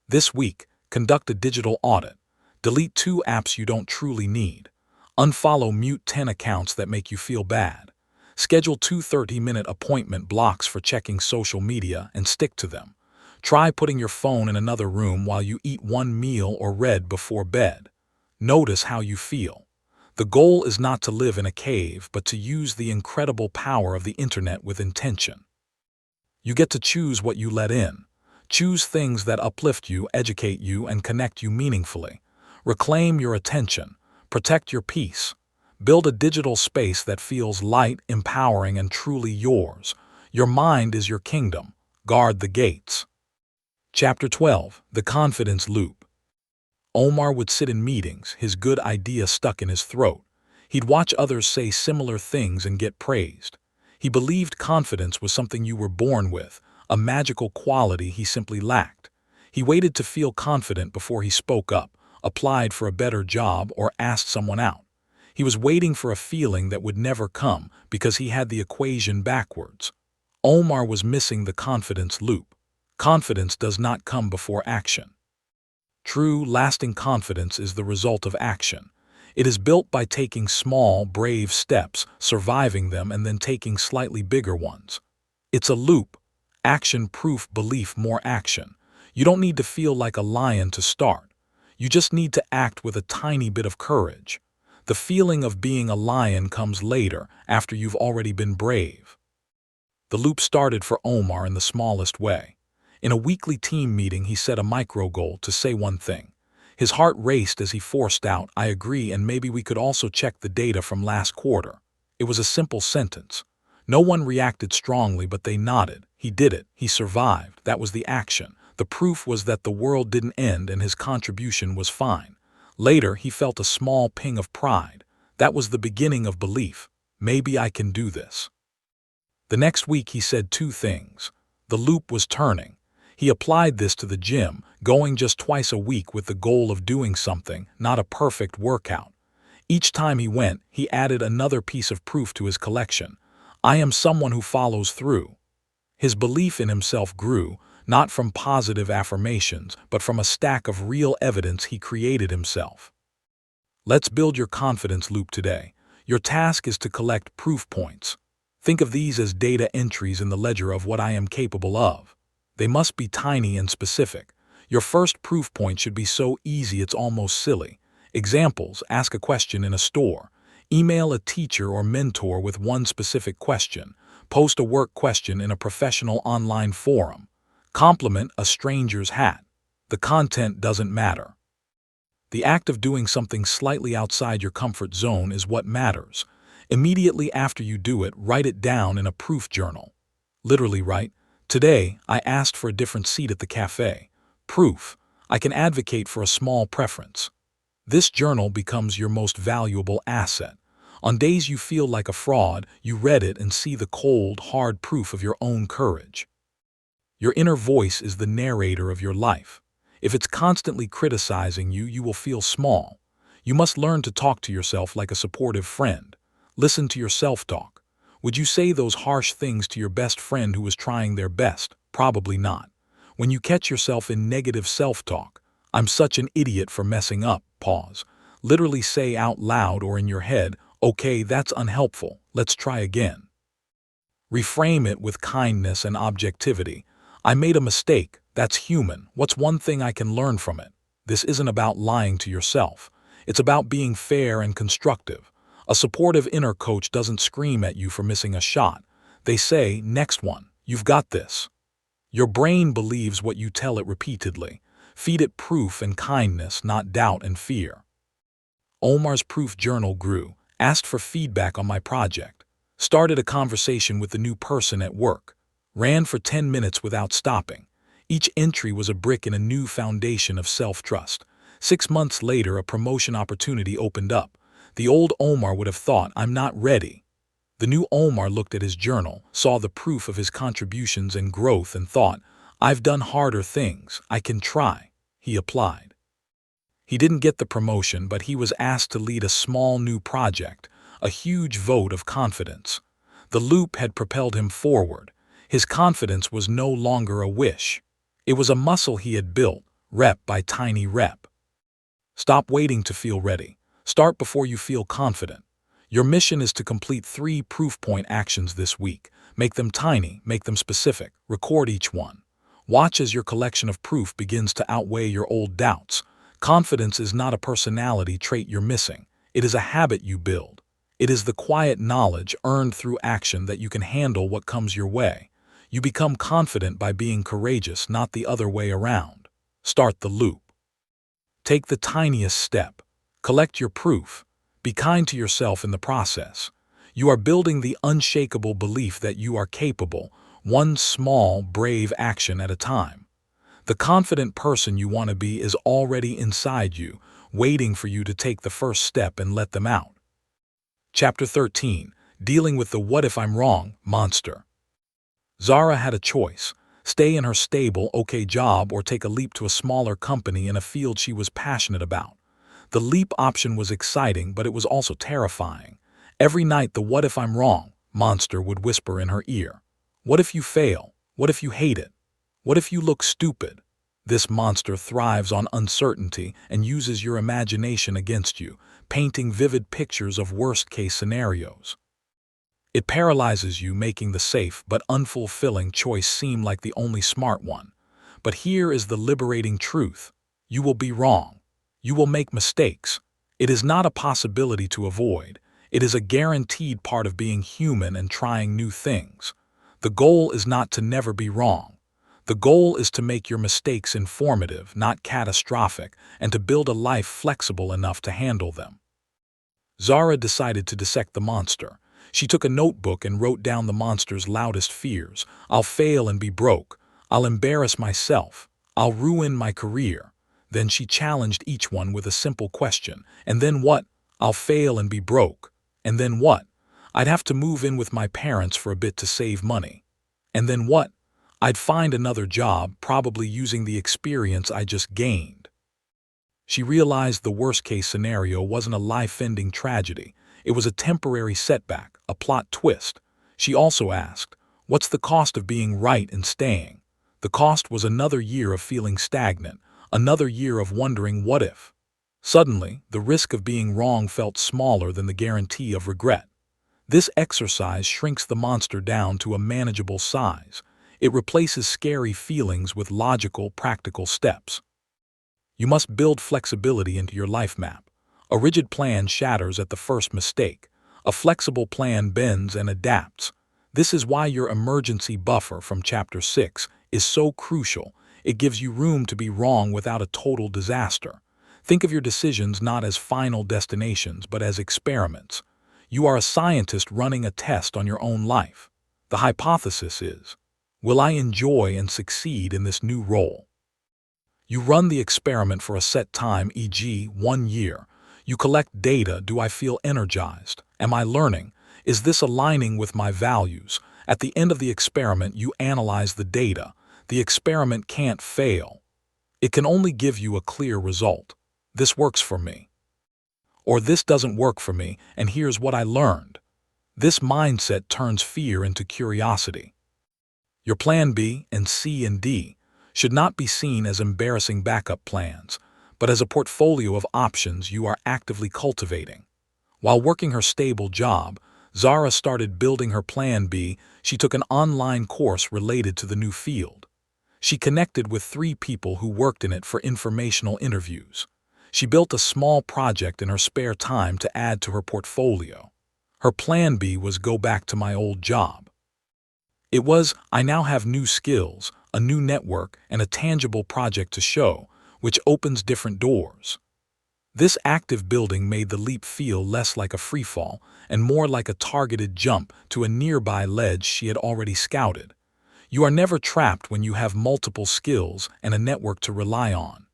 This week, conduct a digital audit. Delete 2 apps you don't truly need. Unfollow, mute 10 accounts that make you feel bad. Schedule 2 30-minute appointment blocks for checking social media and stick to them. Try putting your phone in another room while you eat one meal or read before bed. Notice how you feel. The goal is not to live in a cave, but to use the incredible power of the internet with intention. You get to choose what you let in. Choose things that uplift you, educate you, and connect you meaningfully. Reclaim your attention. Protect your peace. Build a digital space that feels light, empowering, and truly yours. Your mind is your kingdom. Guard the gates. Chapter 12. The Confidence Loop. Omar would sit in meetings, his good idea stuck in his throat. He'd watch others say similar things and get praised. He believed confidence was something you were born with, a magical quality he simply lacked. He waited to feel confident before he spoke up, applied for a better job, or asked someone out. He was waiting for a feeling that would never come because he had the equation backwards. Omar was missing the confidence loop. Confidence does not come before action. True, lasting confidence is the result of action. It is built by taking small, brave steps, surviving them, and then taking slightly bigger ones. It's a loop. Action, proof, belief, more action. You don't need to feel like a lion to start. You just need to act with a tiny bit of courage. The feeling of being a lion comes later, after you've already been brave. The loop started for Omar in the smallest way. In a weekly team meeting, he set a micro goal to say one thing. His heart raced as he forced out, "I agree, and maybe we could also check the data from last quarter." It was a simple sentence. No one reacted strongly, but they nodded. He did it. He survived. That was the action. The proof was that the world didn't end and his contribution was fine. Later, he felt a small ping of pride. That was the beginning of belief. Maybe I can do this. The next week, he said two things. The loop was turning. He applied this to the gym, going just twice a week with the goal of doing something, not a perfect workout. Each time he went, he added another piece of proof to his collection. I am someone who follows through. His belief in himself grew, not from positive affirmations, but from a stack of real evidence he created himself. Let's build your confidence loop today. Your task is to collect proof points. Think of these as data entries in the ledger of what I am capable of. They must be tiny and specific. Your first proof point should be so easy it's almost silly. Examples: ask a question in a store. Email a teacher or mentor with one specific question. Post a work question in a professional online forum. Compliment a stranger's hat. The content doesn't matter. The act of doing something slightly outside your comfort zone is what matters. Immediately after you do it, write it down in a proof journal. Literally write, "Today, I asked for a different seat at the cafe." Proof: I can advocate for a small preference. This journal becomes your most valuable asset. On days you feel like a fraud, you read it and see the cold, hard proof of your own courage. Your inner voice is the narrator of your life. If it's constantly criticizing you, you will feel small. You must learn to talk to yourself like a supportive friend. Listen to your self-talk. Would you say those harsh things to your best friend who was trying their best? Probably not. When you catch yourself in negative self-talk, "I'm such an idiot for messing up," pause. Literally say out loud or in your head, "Okay, that's unhelpful. Let's try again." Reframe it with kindness and objectivity. "I made a mistake. That's human. What's one thing I can learn from it?" This isn't about lying to yourself. It's about being fair and constructive. A supportive inner coach doesn't scream at you for missing a shot. They say, "Next one. You've got this." Your brain believes what you tell it repeatedly. Feed it proof and kindness, not doubt and fear. Omar's proof journal grew. Asked for feedback on my project. Started a conversation with the new person at work. Ran for 10 minutes without stopping. Each entry was a brick in a new foundation of self-trust. 6 months later, a promotion opportunity opened up. The old Omar would have thought, "I'm not ready." The new Omar looked at his journal, saw the proof of his contributions and growth, and thought, "I've done harder things. I can try." He applied. He didn't get the promotion, but he was asked to lead a small new project, a huge vote of confidence. The loop had propelled him forward. His confidence was no longer a wish. It was a muscle he had built, rep by tiny rep. Stop waiting to feel ready. Start before you feel confident. Your mission is to complete 3 proof point actions this week. Make them tiny, make them specific, record each one. Watch as your collection of proof begins to outweigh your old doubts. Confidence is not a personality trait you're missing. It is a habit you build. It is the quiet knowledge earned through action that you can handle what comes your way. You become confident by being courageous, not the other way around. Start the loop. Take the tiniest step. Collect your proof. Be kind to yourself in the process. You are building the unshakable belief that you are capable, one small, brave action at a time. The confident person you want to be is already inside you, waiting for you to take the first step and let them out. Chapter 13. Dealing with the "what if I'm wrong" monster. Zara had a choice: stay in her stable, okay job, or take a leap to a smaller company in a field she was passionate about. The leap option was exciting, but it was also terrifying. Every night the "what if I'm wrong" monster would whisper in her ear. What if you fail? What if you hate it? What if you look stupid? This monster thrives on uncertainty and uses your imagination against you, painting vivid pictures of worst-case scenarios. It paralyzes you, making the safe but unfulfilling choice seem like the only smart one. But here is the liberating truth. You will be wrong. You will make mistakes. It is not a possibility to avoid. It is a guaranteed part of being human and trying new things. The goal is not to never be wrong. The goal is to make your mistakes informative, not catastrophic, and to build a life flexible enough to handle them. Zara decided to dissect the monster. She took a notebook and wrote down the monster's loudest fears. I'll fail and be broke. I'll embarrass myself. I'll ruin my career. Then she challenged each one with a simple question. And then what? I'll fail and be broke. And then what? I'd have to move in with my parents for a bit to save money. And then what? I'd find another job, probably using the experience I just gained. She realized the worst-case scenario wasn't a life-ending tragedy. It was a temporary setback, a plot twist. She also asked, what's the cost of being right and staying? The cost was another year of feeling stagnant, another year of wondering what if. Suddenly, the risk of being wrong felt smaller than the guarantee of regret. This exercise shrinks the monster down to a manageable size. It replaces scary feelings with logical, practical steps. You must build flexibility into your life map. A rigid plan shatters at the first mistake. A flexible plan bends and adapts. This is why your emergency buffer from Chapter 6 is so crucial. It gives you room to be wrong without a total disaster. Think of your decisions not as final destinations, but as experiments. You are a scientist running a test on your own life. The hypothesis is, will I enjoy and succeed in this new role? You run the experiment for a set time, e.g., 1 year. You collect data. Do I feel energized? Am I learning? Is this aligning with my values? At the end of the experiment, you analyze the data. The experiment can't fail. It can only give you a clear result. This works for me. Or this doesn't work for me, and here's what I learned. This mindset turns fear into curiosity. Your plan B and C and D should not be seen as embarrassing backup plans, but as a portfolio of options you are actively cultivating. While working her stable job, Zara started building her plan B. She took an online course related to the new field. She connected with 3 people who worked in it for informational interviews. She built a small project in her spare time to add to her portfolio. Her plan B was go back to my old job. It was, I now have new skills, a new network, and a tangible project to show, which opens different doors. This active building made the leap feel less like a freefall and more like a targeted jump to a nearby ledge she had already scouted. You are never trapped when you have multiple skills and a network to rely on.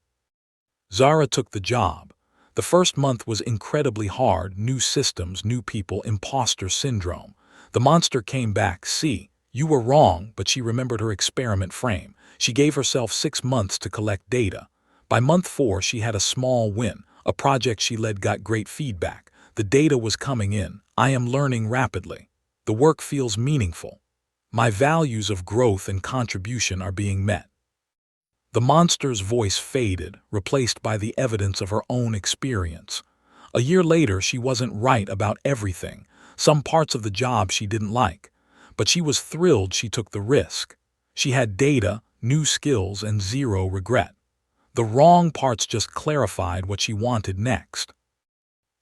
Zara took the job. The first month was incredibly hard, new systems, new people, imposter syndrome. The monster came back, see, you were wrong, but she remembered her experiment frame. She gave herself 6 months to collect data. By month 4, she had a small win. A project she led got great feedback. The data was coming in. I am learning rapidly. The work feels meaningful. My values of growth and contribution are being met. The monster's voice faded, replaced by the evidence of her own experience. A year later, she wasn't right about everything. Some parts of the job she didn't like. But she was thrilled she took the risk. She had data, new skills, and 0 regret. The wrong parts just clarified what she wanted next.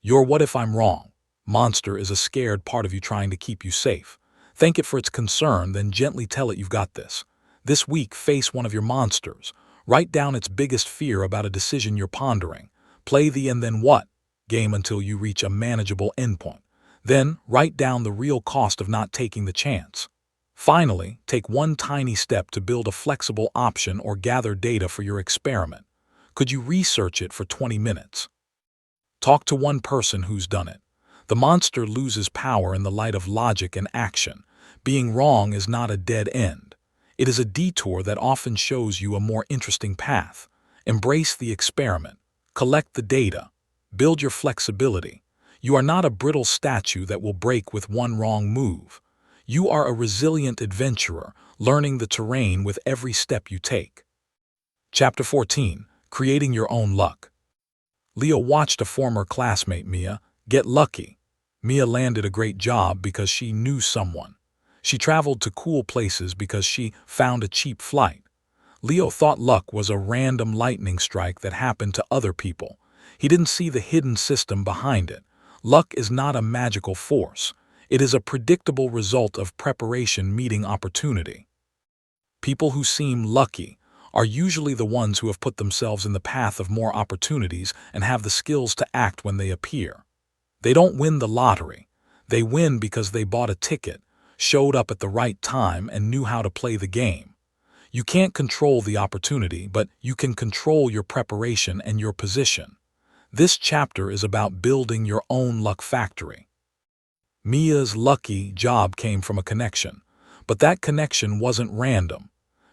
Your what if I'm wrong monster is a scared part of you trying to keep you safe. Thank it for its concern, then gently tell it you've got this. This week, face one of your monsters. Write down its biggest fear about a decision you're pondering. Play the and then what game until you reach a manageable endpoint. Then, write down the real cost of not taking the chance. Finally, take one tiny step to build a flexible option or gather data for your experiment. Could you research it for 20 minutes? Talk to one person who's done it. The monster loses power in the light of logic and action. Being wrong is not a dead end. It is a detour that often shows you a more interesting path. Embrace the experiment. Collect the data. Build your flexibility. You are not a brittle statue that will break with one wrong move. You are a resilient adventurer, learning the terrain with every step you take. Chapter 14. Creating Your Own Luck. Leo watched a former classmate, Mia, get lucky. Mia landed a great job because she knew someone. She traveled to cool places because she found a cheap flight. Leo thought luck was a random lightning strike that happened to other people. He didn't see the hidden system behind it. Luck is not a magical force. It is a predictable result of preparation meeting opportunity. People who seem lucky are usually the ones who have put themselves in the path of more opportunities and have the skills to act when they appear. They don't win the lottery. They win because they bought a ticket, showed up at the right time, and knew how to play the game. You can't control the opportunity, but you can control your preparation and your position. This chapter is about building your own luck factory. Mia's lucky job came from a connection, but that connection wasn't random.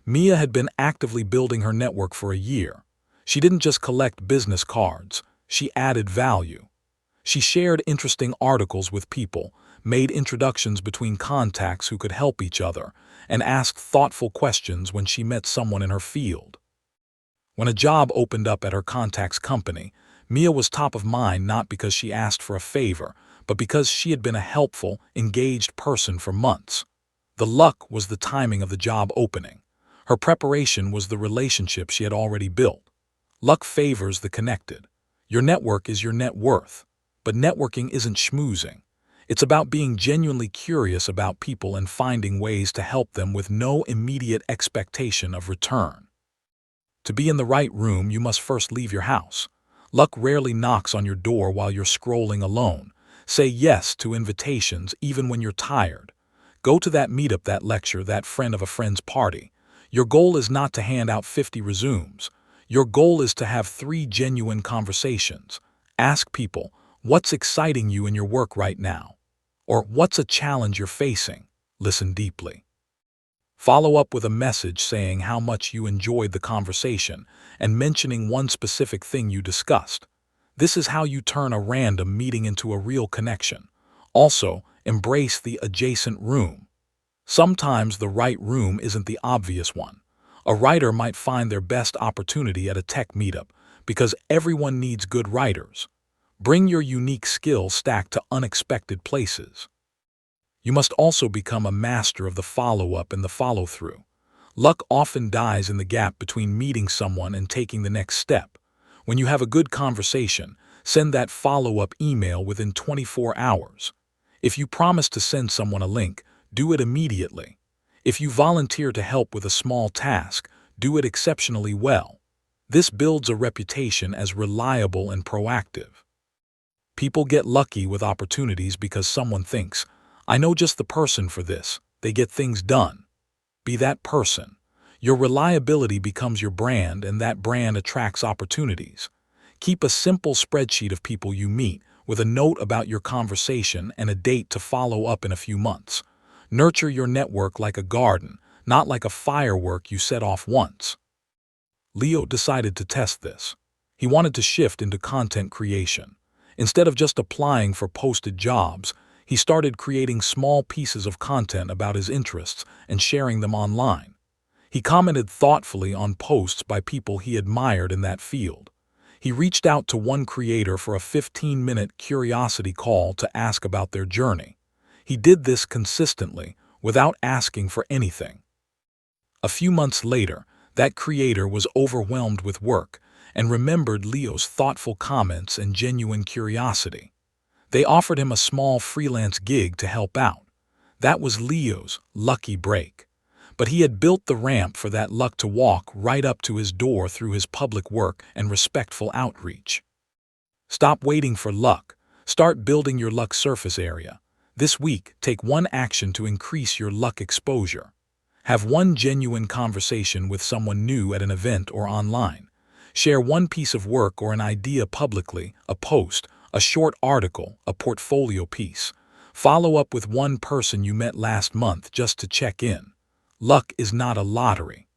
Mia had been actively building her network for a year. She didn't just collect business cards, she added value. She shared interesting articles with people, made introductions between contacts who could help each other, and asked thoughtful questions when she met someone in her field. When a job opened up at her contact's company, Mia was top of mind not because she asked for a favor, but because she had been a helpful, engaged person for months. The luck was the timing of the job opening. Her preparation was the relationship she had already built. Luck favors the connected. Your network is your net worth. But networking isn't schmoozing. It's about being genuinely curious about people and finding ways to help them with no immediate expectation of return. To be in the right room, you must first leave your house. Luck rarely knocks on your door while you're scrolling alone. Say yes to invitations even when you're tired. Go to that meetup, that lecture, that friend of a friend's party. Your goal is not to hand out 50 resumes. Your goal is to have 3 genuine conversations. Ask people, what's exciting you in your work right now? Or what's a challenge you're facing? Listen deeply. Follow up with a message saying how much you enjoyed the conversation and mentioning one specific thing you discussed. This is how you turn a random meeting into a real connection. Also, embrace the adjacent room. Sometimes the right room isn't the obvious one. A writer might find their best opportunity at a tech meetup because everyone needs good writers. Bring your unique skill stack to unexpected places. You must also become a master of the follow-up and the follow-through. Luck often dies in the gap between meeting someone and taking the next step. When you have a good conversation, send that follow-up email within 24 hours. If you promise to send someone a link, do it immediately. If you volunteer to help with a small task, do it exceptionally well. This builds a reputation as reliable and proactive. People get lucky with opportunities because someone thinks, I know just the person for this. They get things done. Be that person. Your reliability becomes your brand, and that brand attracts opportunities. Keep a simple spreadsheet of people you meet, with a note about your conversation and a date to follow up in a few months. Nurture your network like a garden, not like a firework you set off once. Leo decided to test this. He wanted to shift into content creation. Instead of just applying for posted jobs, he started creating small pieces of content about his interests and sharing them online. He commented thoughtfully on posts by people he admired in that field. He reached out to one creator for a 15-minute curiosity call to ask about their journey. He did this consistently, without asking for anything. A few months later, that creator was overwhelmed with work and remembered Leo's thoughtful comments and genuine curiosity. They offered him a small freelance gig to help out. That was Leo's lucky break. But he had built the ramp for that luck to walk right up to his door through his public work and respectful outreach. Stop waiting for luck. Start building your luck surface area. This week, take one action to increase your luck exposure. Have one genuine conversation with someone new at an event or online. Share one piece of work or an idea publicly, a post, a short article, a portfolio piece. Follow up with one person you met last month just to check in. Luck is not a lottery.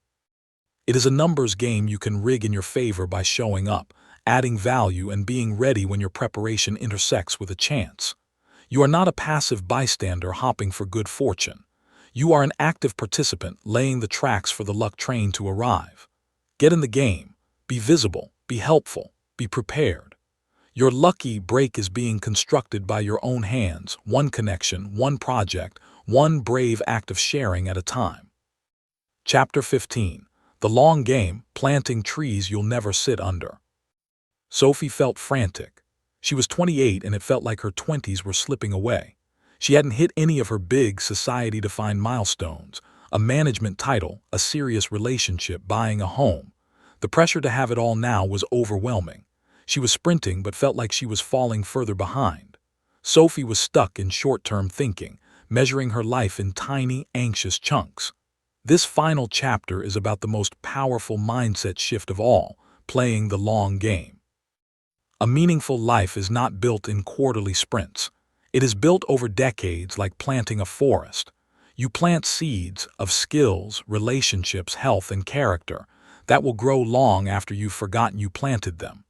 It is a numbers game you can rig in your favor by showing up, adding value, and being ready when your preparation intersects with a chance. You are not a passive bystander hopping for good fortune. You are an active participant laying the tracks for the luck train to arrive. Get in the game. Be visible. Be helpful. Be prepared. Your lucky break is being constructed by your own hands, one connection, one project, one brave act of sharing at a time. Chapter 15. The Long Game, Planting Trees You'll Never Sit Under. Sophie felt frantic. She was 28 and it felt like her 20s were slipping away. She hadn't hit any of her big society-defined milestones, a management title, a serious relationship, buying a home. The pressure to have it all now was overwhelming. She was sprinting but felt like she was falling further behind. Sophie was stuck in short-term thinking, measuring her life in tiny, anxious chunks. This final chapter is about the most powerful mindset shift of all, playing the long game. A meaningful life is not built in quarterly sprints. It is built over decades, like planting a forest. You plant seeds of skills, relationships, health, and character that will grow long after you've forgotten you planted them.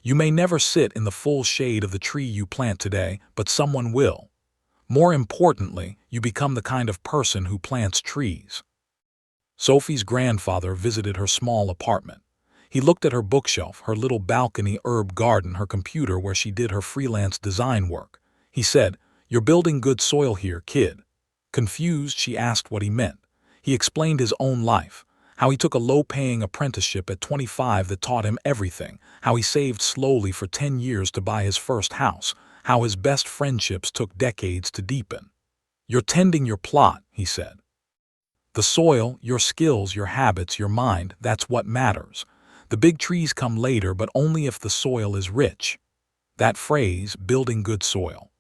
You may never sit in the full shade of the tree you plant today, but someone will. More importantly, you become the kind of person who plants trees. Sophie's grandfather visited her small apartment. He looked at her bookshelf, her little balcony herb garden, her computer where she did her freelance design work. He said, "You're building good soil here, kid." Confused, she asked what he meant. He explained his own life, how he took a low-paying apprenticeship at 25 that taught him everything, how he saved slowly for 10 years to buy his first house, how his best friendships took decades to deepen. "You're tending your plot," he said. "The soil, your skills, your habits, your mind, that's what matters. The big trees come later, but only if the soil is rich." That phrase, building good soil,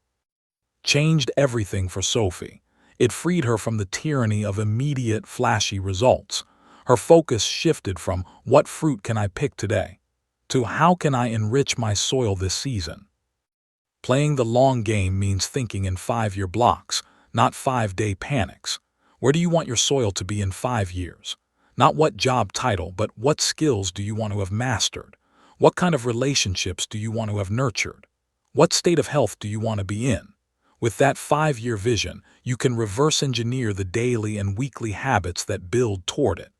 changed everything for Sophie. It freed her from the tyranny of immediate, flashy results. Her focus shifted from "what fruit can I pick today?" to "how can I enrich my soil this season?" Playing the long game means thinking in 5-year blocks, not 5-day panics. Where do you want your soil to be in 5 years? Not what job title, but what skills do you want to have mastered? What kind of relationships do you want to have nurtured? What state of health do you want to be in? With that 5-year vision, you can reverse engineer the daily and weekly habits that build toward it.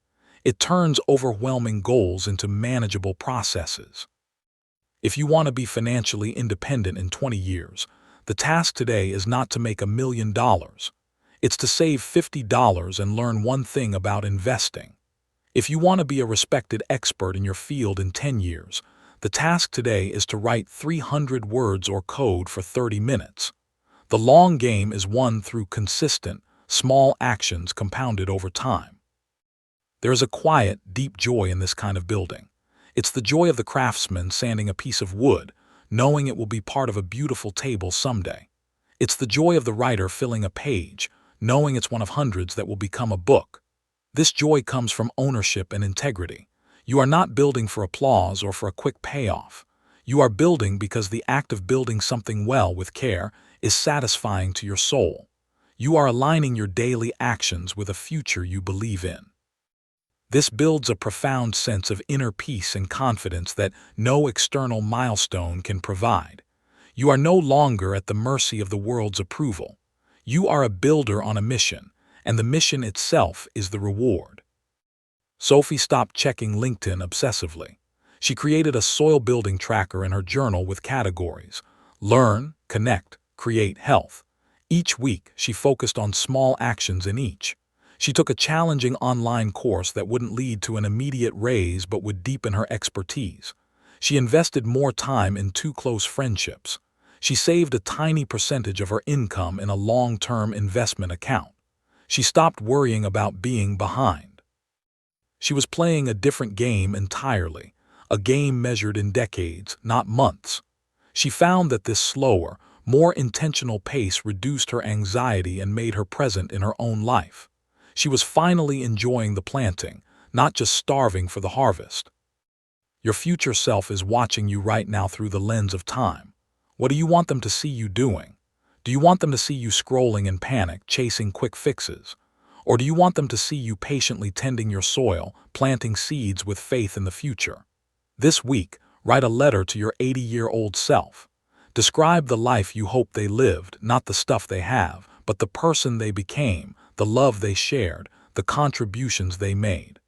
It turns overwhelming goals into manageable processes. If you want to be financially independent in 20 years, the task today is not to make $1 million. It's to save $50 and learn one thing about investing. If you want to be a respected expert in your field in 10 years, the task today is to write 300 words or code for 30 minutes. The long game is won through consistent, small actions compounded over time. There is a quiet, deep joy in this kind of building. It's the joy of the craftsman sanding a piece of wood, knowing it will be part of a beautiful table someday. It's the joy of the writer filling a page, knowing it's one of hundreds that will become a book. This joy comes from ownership and integrity. You are not building for applause or for a quick payoff. You are building because the act of building something well with care is satisfying to your soul. You are aligning your daily actions with a future you believe in. This builds a profound sense of inner peace and confidence that no external milestone can provide. You are no longer at the mercy of the world's approval. You are a builder on a mission, and the mission itself is the reward. Sophie stopped checking LinkedIn obsessively. She created a soil building tracker in her journal with categories: learn, connect, create, health. Each week, she focused on small actions in each. She took a challenging online course that wouldn't lead to an immediate raise but would deepen her expertise. She invested more time in 2 close friendships. She saved a tiny percentage of her income in a long-term investment account. She stopped worrying about being behind. She was playing a different game entirely, a game measured in decades, not months. She found that this slower, more intentional pace reduced her anxiety and made her present in her own life. She was finally enjoying the planting, not just starving for the harvest. Your future self is watching you right now through the lens of time. What do you want them to see you doing? Do you want them to see you scrolling in panic, chasing quick fixes? Or do you want them to see you patiently tending your soil, planting seeds with faith in the future? This week, write a letter to your 80-year-old self. Describe the life you hope they lived, not the stuff they have, but the person they became, the love they shared, the contributions they made.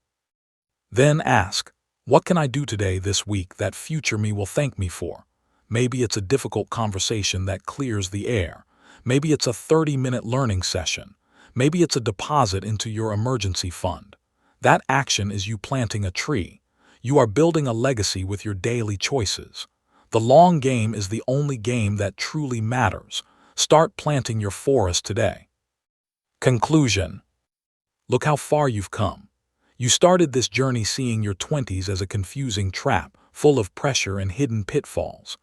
Then ask, what can I do today, this week, that future me will thank me for? Maybe it's a difficult conversation that clears the air. Maybe it's a 30-minute learning session. Maybe it's a deposit into your emergency fund. That action is you planting a tree. You are building a legacy with your daily choices. The long game is the only game that truly matters. Start planting your forest today. Conclusion. Look how far you've come. You started this journey seeing your 20s as a confusing trap, full of pressure and hidden pitfalls.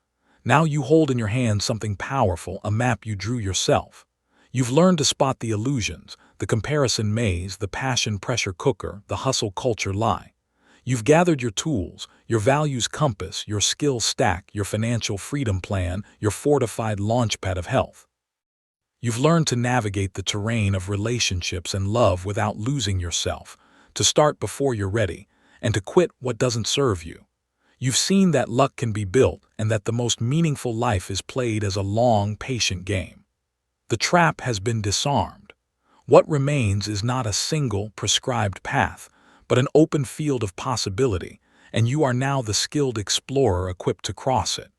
Now you hold in your hand something powerful, a map you drew yourself. You've learned to spot the illusions, the comparison maze, the passion pressure cooker, the hustle culture lie. You've gathered your tools, your values compass, your skill stack, your financial freedom plan, your fortified launchpad of health. You've learned to navigate the terrain of relationships and love without losing yourself, to start before you're ready, and to quit what doesn't serve you. You've seen that luck can be built and that the most meaningful life is played as a long, patient game. The trap has been disarmed. What remains is not a single, prescribed path, but an open field of possibility, and you are now the skilled explorer equipped to cross it.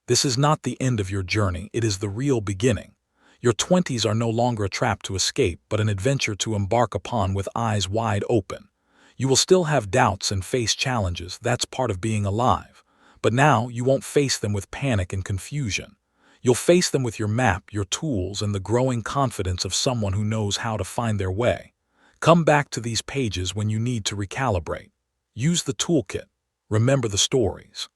This is not the end of your journey, it is the real beginning. Your 20s are no longer a trap to escape, but an adventure to embark upon with eyes wide open. You will still have doubts and face challenges, that's part of being alive. But now you won't face them with panic and confusion. You'll face them with your map, your tools, and the growing confidence of someone who knows how to find their way. Come back to these pages when you need to recalibrate. Use the toolkit. Remember the stories.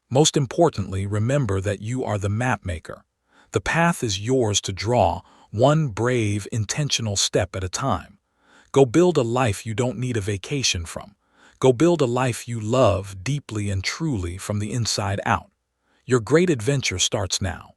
Most importantly, remember that you are the map maker. The path is yours to draw, one brave, intentional step at a time. Go build a life you don't need a vacation from. Go build a life you love deeply and truly from the inside out. Your great adventure starts now.